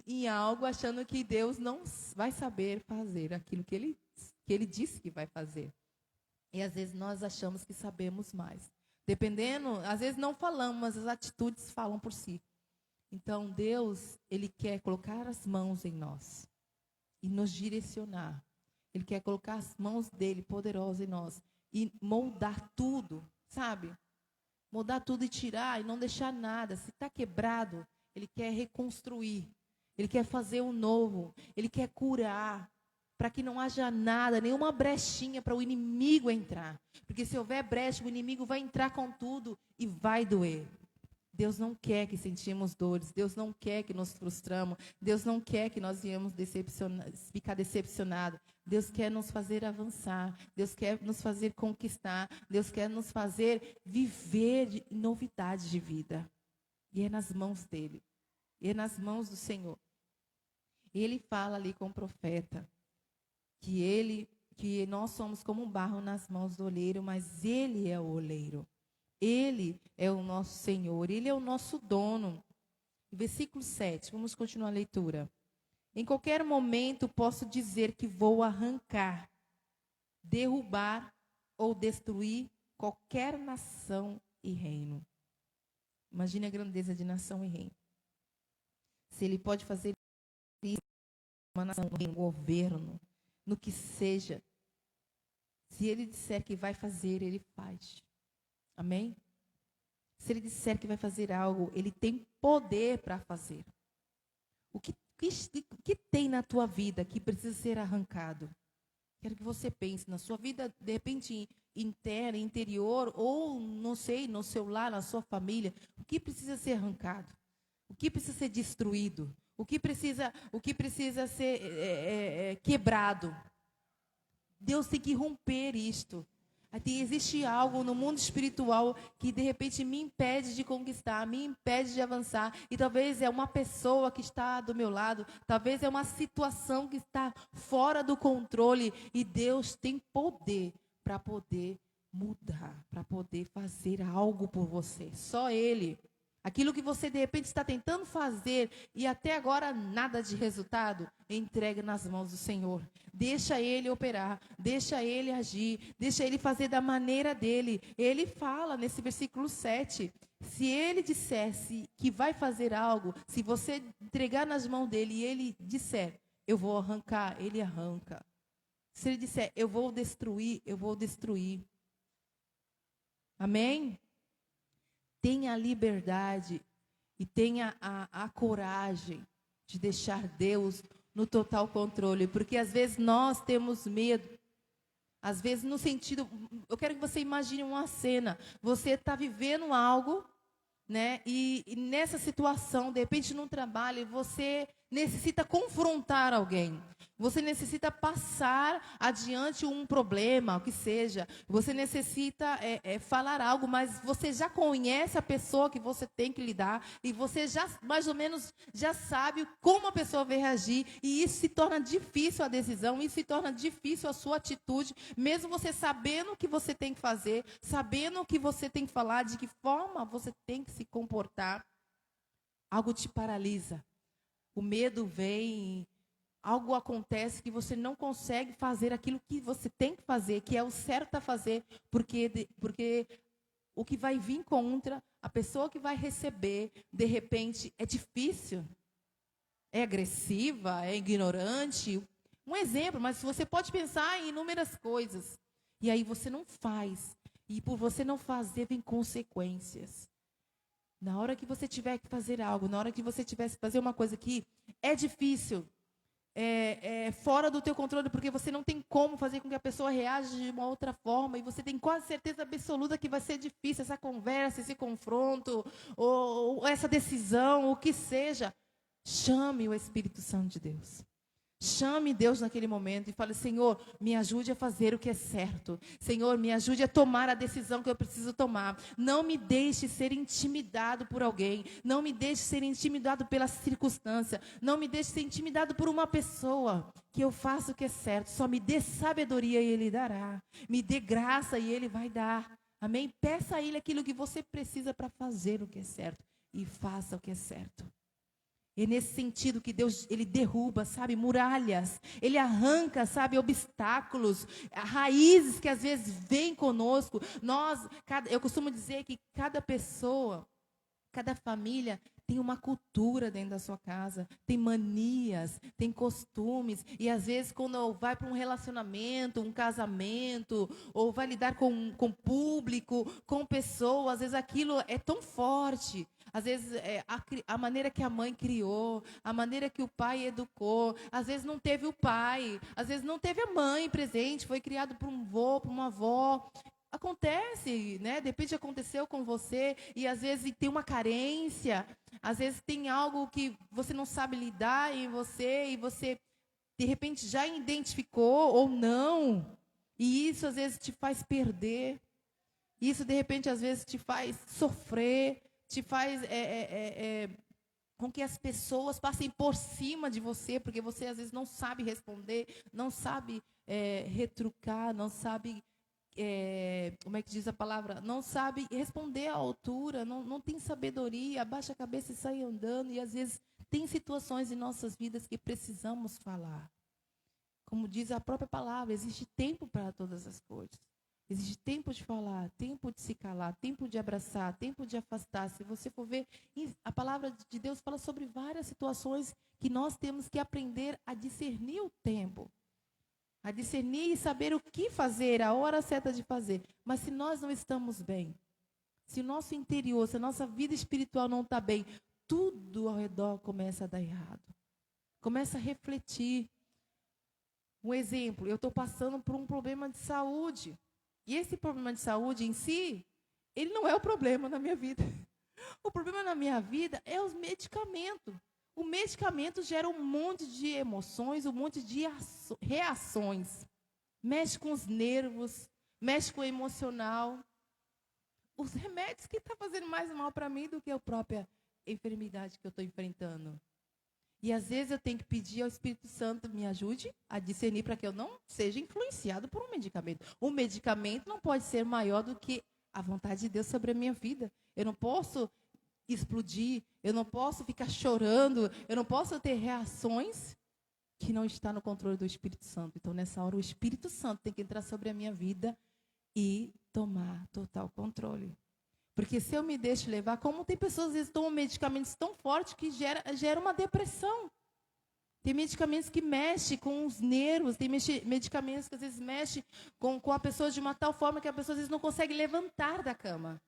S3: em algo achando que Deus não vai saber fazer aquilo que ele disse que vai fazer. E às vezes nós achamos que sabemos mais. Dependendo, às vezes não falamos, mas as atitudes falam por si. Então Deus, Ele quer colocar as mãos em nós e nos direcionar. Ele quer colocar as mãos dele poderosas em nós e moldar tudo, sabe? Moldar tudo e tirar e não deixar nada. Se está quebrado, Ele quer reconstruir. Ele quer fazer um novo. Ele quer curar. Para que não haja nada, nenhuma brechinha para o inimigo entrar. Porque se houver brecha, o inimigo vai entrar com tudo e vai doer. Deus não quer que sentimos dores. Deus não quer que nos frustramos. Deus não quer que nós viemos ficar decepcionados. Deus quer nos fazer avançar. Deus quer nos fazer conquistar. Deus quer nos fazer viver novidades de vida. E é nas mãos dele. E é nas mãos do Senhor. Ele fala ali com o profeta que nós somos como um barro nas mãos do oleiro, mas ele é o oleiro. Ele é o nosso Senhor, Ele é o nosso dono. Versículo 7, vamos continuar a leitura. Em qualquer momento posso dizer que vou arrancar, derrubar ou destruir qualquer nação e reino. Imagine a grandeza de nação e reino. Se Ele pode fazer isso, uma nação, um governo, no que seja. Se Ele disser que vai fazer, Ele faz. Amém? Se Ele disser que vai fazer algo, Ele tem poder para fazer. O que tem na tua vida que precisa ser arrancado? Quero que você pense na sua vida, de repente, interna, interior, ou, não sei, no seu lar, na sua família. O que precisa ser arrancado? O que precisa ser destruído? O que precisa ser quebrado? Deus tem que romper isto. Existe algo no mundo espiritual que de repente me impede de conquistar, me impede de avançar. E talvez é uma pessoa que está do meu lado, talvez é uma situação que está fora do controle. E Deus tem poder para poder mudar, para poder fazer algo por você. Só Ele. Aquilo que você de repente está tentando fazer e até agora nada de resultado, entrega nas mãos do Senhor. Deixa Ele operar, deixa Ele agir, deixa Ele fazer da maneira dEle. Ele fala nesse versículo 7, se Ele dissesse que vai fazer algo, se você entregar nas mãos dEle e Ele disser, eu vou arrancar, Ele arranca. Se Ele disser, eu vou destruir, eu vou destruir. Amém? Tenha a liberdade e tenha a coragem de deixar Deus no total controle. Porque às vezes nós temos medo. Às vezes no sentido... Eu quero que você imagine uma cena. Você está vivendo algo, né? E nessa situação, de repente no trabalho, você necessita confrontar alguém. Você necessita passar adiante um problema, o que seja. Você necessita falar algo, mas você já conhece a pessoa que você tem que lidar. E você já, mais ou menos, já sabe como a pessoa vai reagir. E isso se torna difícil a decisão, isso se torna difícil a sua atitude. Mesmo você sabendo o que você tem que fazer, sabendo o que você tem que falar, de que forma você tem que se comportar. Algo te paralisa. O medo vem... Algo acontece que você não consegue fazer aquilo que você tem que fazer, que é o certo a fazer, porque o que vai vir contra, a pessoa que vai receber, de repente, é difícil, é agressiva, é ignorante. Um exemplo, mas você pode pensar em inúmeras coisas. E aí você não faz. E por você não fazer, vem consequências. Na hora que você tiver que fazer algo, na hora que você tiver que fazer uma coisa que é difícil, fora do teu controle, porque você não tem como fazer com que a pessoa reaja de uma outra forma, e você tem quase certeza absoluta que vai ser difícil essa conversa, esse confronto, ou essa decisão, o que seja. Chame o Espírito Santo de Deus. Chame Deus naquele momento e fale: Senhor, me ajude a fazer o que é certo. Senhor, me ajude a tomar a decisão que eu preciso tomar. Não me deixe ser intimidado por alguém. Não me deixe ser intimidado pela circunstância. Não me deixe ser intimidado por uma pessoa. Que eu faça o que é certo. Só me dê sabedoria e Ele dará. Me dê graça e Ele vai dar. Amém? Peça a Ele aquilo que você precisa para fazer o que é certo. E faça o que é certo. É nesse sentido que Deus, Ele derruba, sabe, muralhas. Ele arranca, sabe, obstáculos, raízes que às vezes vêm conosco. Eu costumo dizer que cada pessoa, cada família tem uma cultura dentro da sua casa, tem manias, tem costumes. E às vezes quando vai para um relacionamento, um casamento, ou vai lidar com público, com pessoas, às vezes aquilo é tão forte. Às vezes a maneira que a mãe criou, a maneira que o pai educou, às vezes não teve o pai, às vezes não teve a mãe presente, foi criado por um avô, por uma avó. Acontece, né? De repente aconteceu com você e às vezes tem uma carência, às vezes tem algo que você não sabe lidar em você e você de repente já identificou ou não. E isso às vezes te faz perder. Isso de repente às vezes te faz sofrer, te faz com que as pessoas passem por cima de você, porque você às vezes não sabe responder, não sabe retrucar, não sabe, como é que diz a palavra? Não sabe responder à altura, não tem sabedoria, abaixa a cabeça e sai andando, e às vezes tem situações em nossas vidas que precisamos falar. Como diz a própria palavra, existe tempo para todas as coisas. Existe tempo de falar, tempo de se calar, tempo de abraçar, tempo de afastar. Se você for ver, a palavra de Deus fala sobre várias situações que nós temos que aprender a discernir o tempo. A discernir e saber o que fazer, a hora certa de fazer. Mas se nós não estamos bem, se o nosso interior, se a nossa vida espiritual não está bem, tudo ao redor começa a dar errado. Começa a refletir. Um exemplo, eu estou passando por um problema de saúde. E esse problema de saúde em si, ele não é o problema na minha vida. O problema na minha vida é os medicamentos. O medicamento gera um monte de emoções, um monte de reações. Mexe com os nervos, mexe com o emocional. Os remédios que estão fazendo mais mal para mim do que a própria enfermidade que eu estou enfrentando. E às vezes eu tenho que pedir ao Espírito Santo me ajude a discernir para que eu não seja influenciado por um medicamento. O medicamento não pode ser maior do que a vontade de Deus sobre a minha vida. Eu não posso explodir, eu não posso ficar chorando, eu não posso ter reações que não estão no controle do Espírito Santo. Então, nessa hora, o Espírito Santo tem que entrar sobre a minha vida e tomar total controle. Porque se eu me deixo levar, como tem pessoas às vezes tomam medicamentos tão fortes que gera uma depressão. Tem medicamentos que mexem com os nervos, tem medicamentos que às vezes mexem com a pessoa de uma tal forma que a pessoa às vezes não consegue levantar da cama.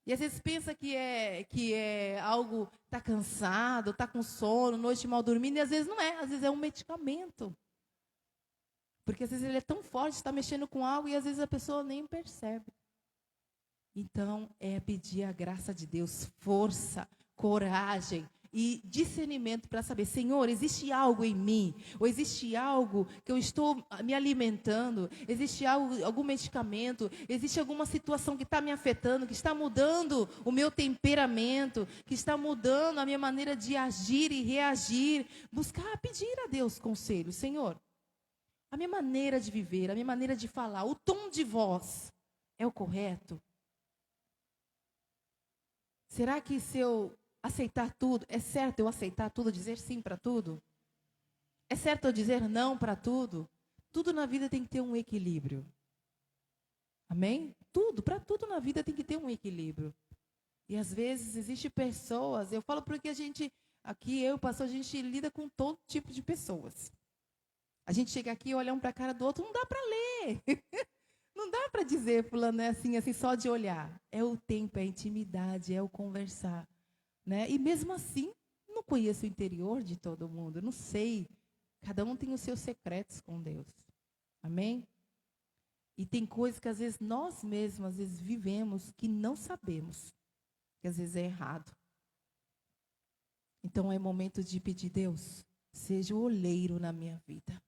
S3: E às vezes pensa que é algo, está cansado, está com sono, noite mal dormindo, e às vezes não é, às vezes é um medicamento. Porque às vezes ele é tão forte, está mexendo com algo e às vezes a pessoa nem percebe. Então, é pedir a graça de Deus, força, coragem e discernimento para saber, Senhor, existe algo em mim, ou existe algo que eu estou me alimentando, existe algum medicamento, existe alguma situação que está me afetando, que está mudando o meu temperamento, que está mudando a minha maneira de agir e reagir. Buscar, pedir a Deus conselho, Senhor, a minha maneira de viver, a minha maneira de falar, o tom de voz é o correto? Será que se eu aceitar tudo, é certo eu aceitar tudo, dizer sim para tudo? É certo eu dizer não para tudo? Tudo na vida tem que ter um equilíbrio. Amém? Para tudo na vida tem que ter um equilíbrio. E às vezes existem pessoas, eu falo porque pastor, a gente lida com todo tipo de pessoas. A gente chega aqui e olha um para a cara do outro, não dá para ler. Não dá para dizer, fulano é assim, só de olhar. É o tempo, é a intimidade, é o conversar. Né? E mesmo assim, não conheço o interior de todo mundo, não sei. Cada um tem os seus secretos com Deus. Amém? E tem coisas que às vezes nós mesmos, às vezes vivemos, que não sabemos. Que às vezes é errado. Então é momento de pedir, Deus, seja o oleiro na minha vida.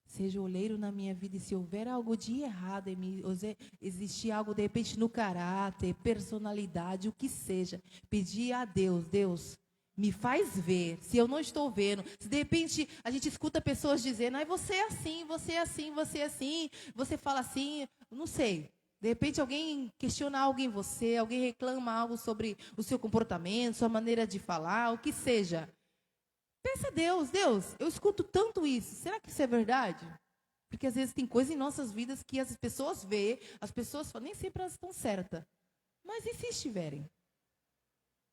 S3: Seja o oleiro na minha vida. E se houver algo de errado em mim, existir algo de repente no caráter, personalidade, o que seja, pedir a Deus, Deus, me faz ver, se eu não estou vendo. Se de repente a gente escuta pessoas dizendo, ai, você é assim, você é assim, você é assim, você fala assim, não sei. De repente alguém questiona algo em você, alguém reclama algo sobre o seu comportamento, sua maneira de falar, o que seja. Peça a Deus, Deus, eu escuto tanto isso, será que isso é verdade? Porque às vezes tem coisas em nossas vidas que as pessoas veem, as pessoas falam, nem sempre elas estão certas. Mas e se estiverem?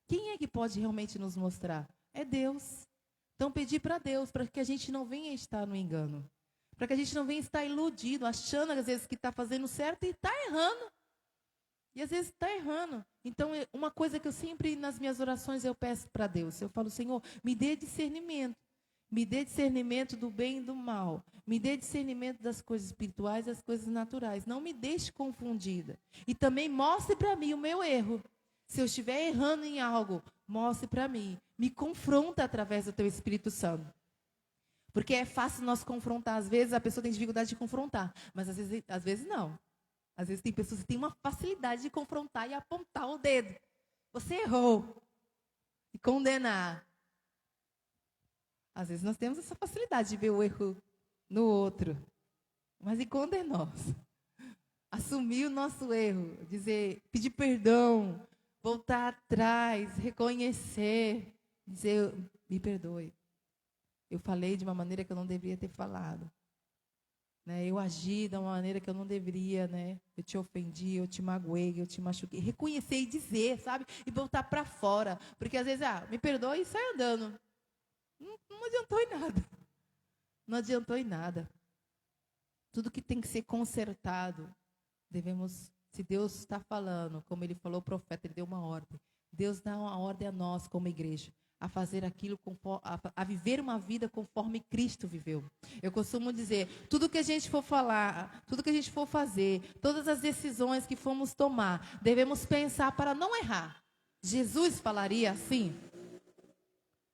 S3: Quem é que pode realmente nos mostrar? É Deus. Então pedir para Deus, para que a gente não venha estar no engano. Para que a gente não venha estar iludido, achando às vezes que está fazendo certo e está errando. E às vezes está errando. Então, uma coisa que eu sempre, nas minhas orações, eu peço para Deus. Eu falo, Senhor, me dê discernimento. Me dê discernimento do bem e do mal. Me dê discernimento das coisas espirituais e das coisas naturais. Não me deixe confundida. E também mostre para mim o meu erro. Se eu estiver errando em algo, mostre para mim. Me confronta através do teu Espírito Santo. Porque é fácil nós confrontar. Às vezes a pessoa tem dificuldade de confrontar. Mas às vezes não. Às vezes tem pessoas que têm uma facilidade de confrontar e apontar o dedo. Você errou. E condenar. Às vezes nós temos essa facilidade de ver o erro no outro. Mas e quando é nós? Assumir o nosso erro. Dizer, pedir perdão. Voltar atrás. Reconhecer. Dizer, me perdoe. Eu falei de uma maneira que eu não deveria ter falado. Né? Eu agi de uma maneira que eu não deveria, né? Eu te ofendi, eu te magoei, eu te machuquei. Reconhecer e dizer, sabe? E voltar para fora. Porque às vezes, me perdoe e sai andando. Não adiantou em nada. Não adiantou em nada. Tudo que tem que ser consertado, devemos, se Deus está falando, como ele falou ao profeta, ele deu uma ordem. Deus dá uma ordem a nós como igreja. A fazer aquilo, a viver uma vida conforme Cristo viveu. Eu costumo dizer, tudo que a gente for falar, tudo que a gente for fazer, todas as decisões que formos tomar, devemos pensar para não errar. Jesus falaria assim?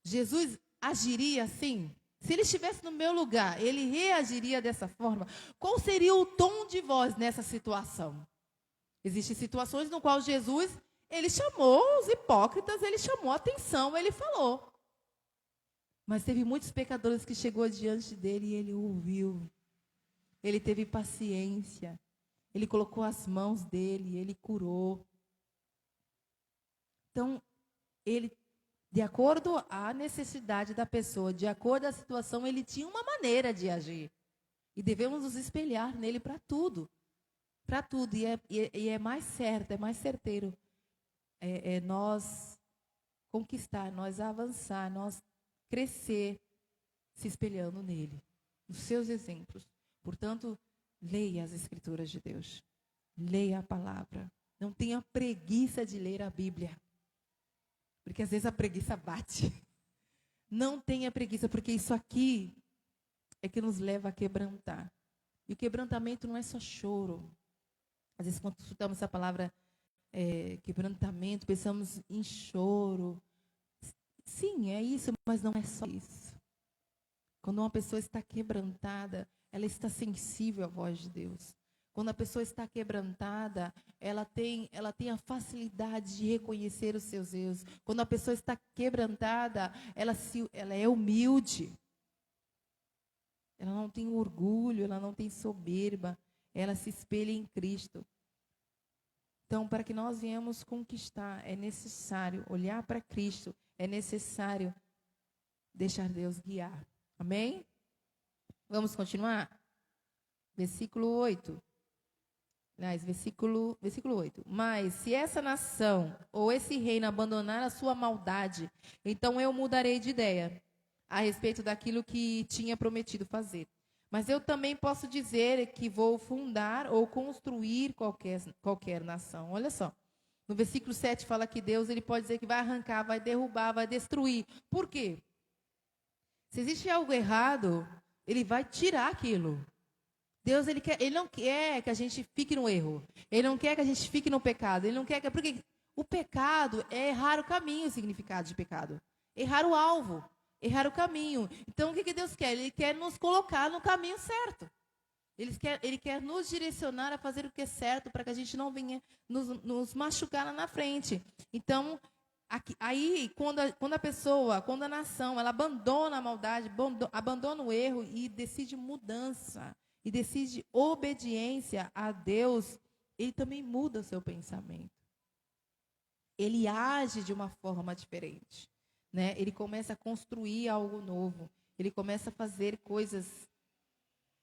S3: Jesus agiria assim? Se ele estivesse no meu lugar, ele reagiria dessa forma? Qual seria o tom de voz nessa situação? Existem situações no qual Jesus... Ele chamou os hipócritas, ele chamou a atenção, ele falou. Mas teve muitos pecadores que chegou diante dele e ele ouviu. Ele teve paciência. Ele colocou as mãos dele, ele curou. Então, ele, de acordo à necessidade da pessoa, de acordo à situação, ele tinha uma maneira de agir. E devemos nos espelhar nele para tudo. Para tudo. E é mais certo, é mais certeiro. É nós conquistar, nós avançar, nós crescer, se espelhando nele, nos seus exemplos. Portanto, leia as Escrituras de Deus. Leia a palavra. Não tenha preguiça de ler a Bíblia. Porque às vezes a preguiça bate. Não tenha preguiça, porque isso aqui é que nos leva a quebrantar. E o quebrantamento não é só choro. Às vezes quando escutamos essa palavra... quebrantamento, pensamos em choro. Sim, é isso, mas não é só isso. Quando uma pessoa está quebrantada, ela está sensível à voz de Deus. Quando a pessoa está quebrantada, ela tem a facilidade de reconhecer os seus erros. Quando a pessoa está quebrantada, ela é humilde. Ela não tem orgulho, ela não tem soberba. Ela se espelha em Cristo. Então, para que nós venhamos conquistar, é necessário olhar para Cristo, é necessário deixar Deus guiar. Amém? Vamos continuar? Versículo 8. Aliás, versículo 8. Mas se essa nação ou esse reino abandonar a sua maldade, então eu mudarei de ideia a respeito daquilo que tinha prometido fazer. Mas eu também posso dizer que vou fundar ou construir qualquer nação. Olha só. No versículo 7 fala que Deus ele pode dizer que vai arrancar, vai derrubar, vai destruir. Por quê? Se existe algo errado, ele vai tirar aquilo. Deus ele não quer que a gente fique no erro. Ele não quer que a gente fique no pecado. Ele não quer porque O pecado é errar o caminho, o significado de pecado. Errar o alvo, errar o caminho. Então, o que Deus quer? Ele quer nos colocar no caminho certo. Ele quer nos direcionar a fazer o que é certo para que a gente não venha nos machucar lá na frente. Então, aí, quando a nação, ela abandona a maldade, abandona o erro e decide mudança, e decide obediência a Deus, ele também muda o seu pensamento. Ele age de uma forma diferente, né? Ele começa a construir algo novo. Ele começa a fazer coisas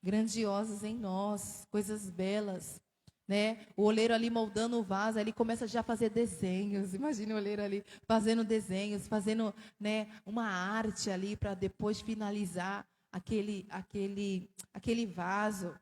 S3: grandiosas em nós, coisas belas, né? O oleiro ali moldando o vaso, ele começa já a fazer desenhos. Imagina o oleiro ali fazendo desenhos, fazendo, né, uma arte ali para depois finalizar aquele vaso.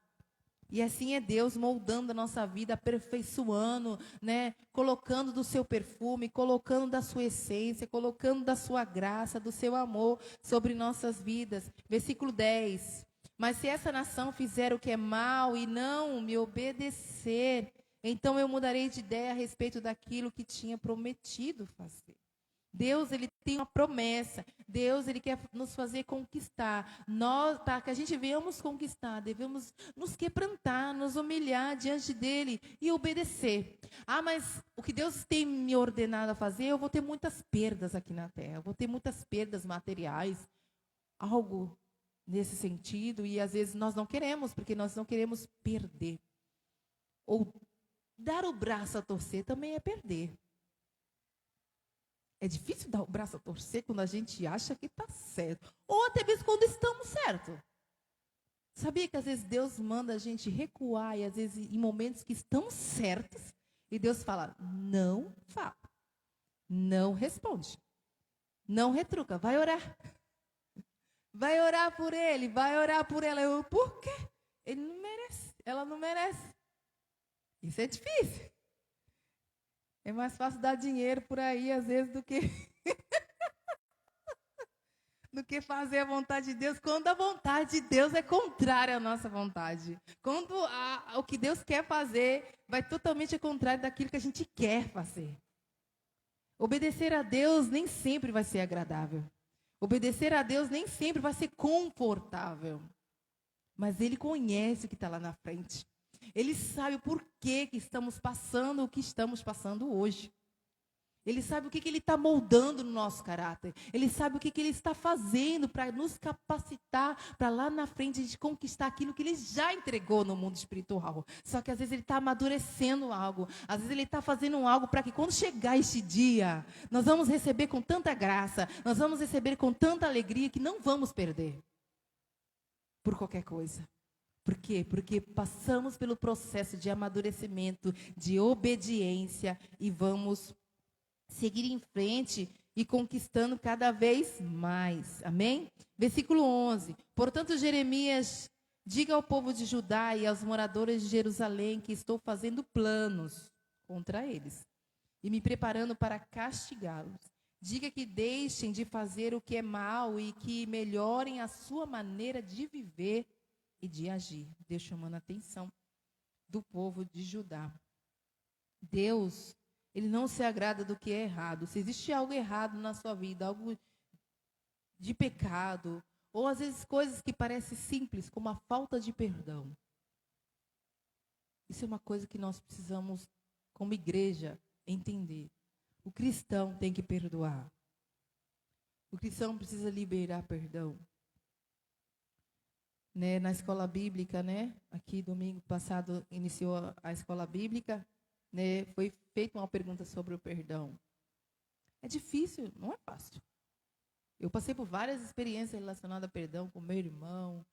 S3: E assim é Deus moldando a nossa vida, aperfeiçoando, né? Colocando do seu perfume, colocando da sua essência, colocando da sua graça, do seu amor sobre nossas vidas. Versículo 10. Mas se essa nação fizer o que é mal e não me obedecer, então eu mudarei de ideia a respeito daquilo que tinha prometido fazer. Deus, ele tem uma promessa. Deus, ele quer nos fazer conquistar. Nós, para que a gente venhamos conquistar, devemos nos quebrantar, nos humilhar diante dele e obedecer. Ah, mas o que Deus tem me ordenado a fazer, eu vou ter muitas perdas aqui na terra. Eu vou ter muitas perdas materiais. Algo nesse sentido. E às vezes nós não queremos, porque nós não queremos perder. Ou dar o braço a torcer também é perder. É difícil dar o braço a torcer quando a gente acha que está certo. Ou até mesmo quando estamos certos. Sabia que às vezes Deus manda a gente recuar e às vezes em momentos que estamos certos e Deus fala, não fala, não responde, não retruca, vai orar. Vai orar por ele, vai orar por ela. Eu, por quê? Ele não merece, ela não merece. Isso é difícil. É mais fácil dar dinheiro por aí, às vezes, do que do que fazer a vontade de Deus, quando a vontade de Deus é contrária à nossa vontade. Quando o que Deus quer fazer vai totalmente ao contrário daquilo que a gente quer fazer. Obedecer a Deus nem sempre vai ser agradável. Obedecer a Deus nem sempre vai ser confortável. Mas Ele conhece o que está lá na frente. Ele sabe o porquê que estamos passando o que estamos passando hoje. Ele sabe o que Ele está moldando no nosso caráter. Ele sabe o que Ele está fazendo para nos capacitar para lá na frente a gente conquistar aquilo que Ele já entregou no mundo espiritual. Só que às vezes Ele está amadurecendo algo. Às vezes Ele está fazendo algo para que quando chegar este dia, nós vamos receber com tanta graça, nós vamos receber com tanta alegria que não vamos perder por qualquer coisa. Por quê? Porque passamos pelo processo de amadurecimento, de obediência e vamos seguir em frente e conquistando cada vez mais. Amém? Versículo 11. Portanto, Jeremias, diga ao povo de Judá e aos moradores de Jerusalém que estou fazendo planos contra eles e me preparando para castigá-los. Diga que deixem de fazer o que é mal e que melhorem a sua maneira de viver e de agir. Deus chamando a atenção do povo de Judá. Deus, Ele não se agrada do que é errado. Se existe algo errado na sua vida, algo de pecado, ou às vezes coisas que parecem simples, como a falta de perdão. Isso é uma coisa que nós precisamos, como igreja, entender. O cristão tem que perdoar. O cristão precisa liberar perdão. Né, na escola bíblica, né, aqui domingo passado iniciou a escola bíblica, né, foi feita uma pergunta sobre o perdão. É difícil, não é fácil. Eu passei por várias experiências relacionadas a perdão com meu irmão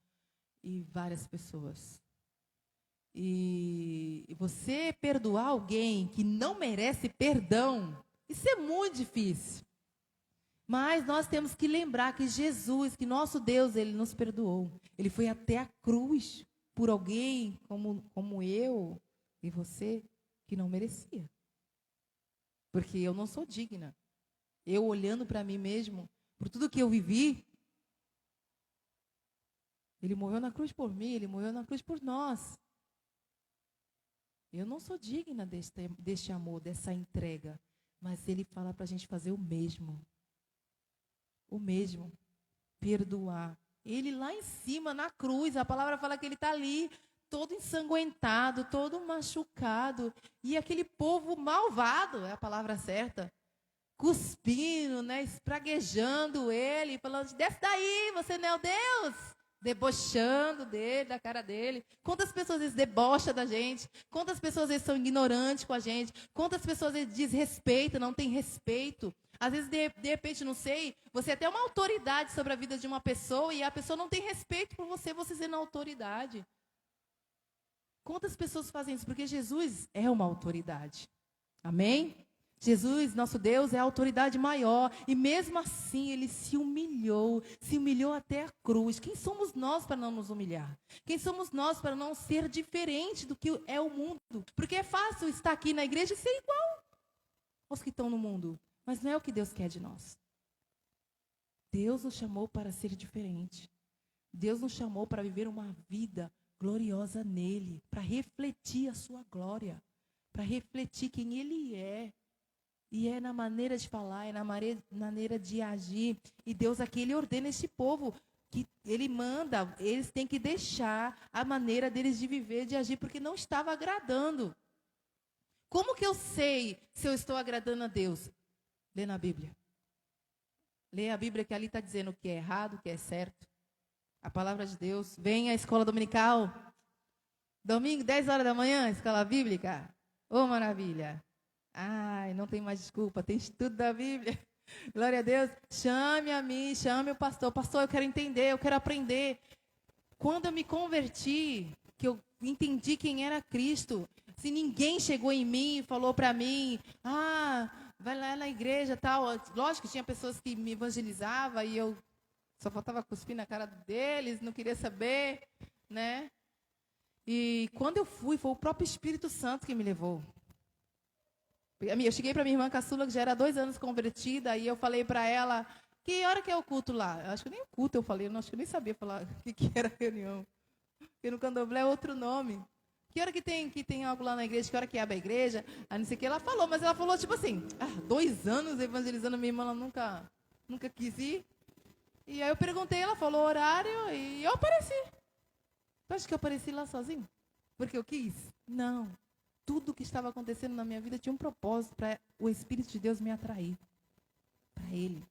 S3: e várias pessoas. E você perdoar alguém que não merece perdão, isso é muito difícil. Mas nós temos que lembrar que Jesus, que nosso Deus, Ele nos perdoou. Ele foi até a cruz por alguém como eu e você, que não merecia. Porque eu não sou digna. Eu olhando para mim mesmo, por tudo que eu vivi, Ele morreu na cruz por mim, Ele morreu na cruz por nós. Eu não sou digna deste amor, dessa entrega. Mas Ele fala para a gente fazer o mesmo. O mesmo. Perdoar. Ele lá em cima, na cruz, a palavra fala que Ele está ali, todo ensanguentado, todo machucado. E aquele povo malvado, é a palavra certa, cuspindo, né, espraguejando Ele, falando, desce daí, você não é o Deus. Debochando dele, da cara dele. Quantas pessoas eles debocham da gente? Quantas pessoas eles são ignorantes com a gente? Quantas pessoas eles desrespeitam, não tem respeito? Às vezes, de repente, não sei, você é até uma autoridade sobre a vida de uma pessoa e a pessoa não tem respeito por você, você sendo autoridade. Quantas pessoas fazem isso? Porque Jesus é uma autoridade. Amém? Jesus, nosso Deus, é a autoridade maior. E mesmo assim, Ele se humilhou até a cruz. Quem somos nós para não nos humilhar? Quem somos nós para não ser diferente do que é o mundo? Porque é fácil estar aqui na igreja e ser igual aos que estão no mundo. Mas não é o que Deus quer de nós. Deus nos chamou para ser diferente. Deus nos chamou para viver uma vida gloriosa nele, para refletir a sua glória, para refletir quem Ele é. E é na maneira de falar, é na maneira de agir. E Deus aqui, Ele ordena esse povo, que Ele manda, eles têm que deixar a maneira deles de viver, de agir, porque não estava agradando. Como que eu sei se eu estou agradando a Deus? Lê na Bíblia. Lê a Bíblia que ali está dizendo o que é errado, o que é certo. A palavra de Deus. Vem à escola dominical. Domingo, 10 horas da manhã, escola bíblica. Ô, maravilha. Ai, não tem mais desculpa, tem estudo da Bíblia. Glória a Deus. Chame a mim, chame o pastor. Pastor, eu quero entender, eu quero aprender. Quando eu me converti, que eu entendi quem era Cristo, se ninguém chegou em mim e falou para mim, vai lá na igreja, tal. Lógico que tinha pessoas que me evangelizavam e eu só faltava cuspir na cara deles, não queria saber, né? E quando eu fui, foi o próprio Espírito Santo que me levou. Eu cheguei para minha irmã caçula, que já era 2 anos convertida, e eu falei para ela, que hora que é o culto lá? Eu acho que nem o culto eu falei, eu acho que eu nem sabia falar o que era reunião. Porque no candomblé é outro nome. Que hora que tem algo lá na igreja, que hora que abre a igreja? Aí não sei o que ela falou, mas ela falou tipo assim, 2 anos evangelizando, minha irmã, ela nunca quis ir. E aí eu perguntei, ela falou o horário, e eu apareci. Tu acha que eu apareci lá sozinho? Porque eu quis? Não. Tudo que estava acontecendo na minha vida tinha um propósito para o Espírito de Deus me atrair. Para Ele.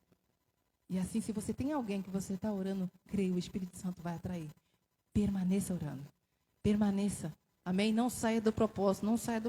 S3: E assim, se você tem alguém que você está orando, creio, o Espírito Santo vai atrair. Permaneça orando. Permaneça. Amém? Não saia do propósito, não saia do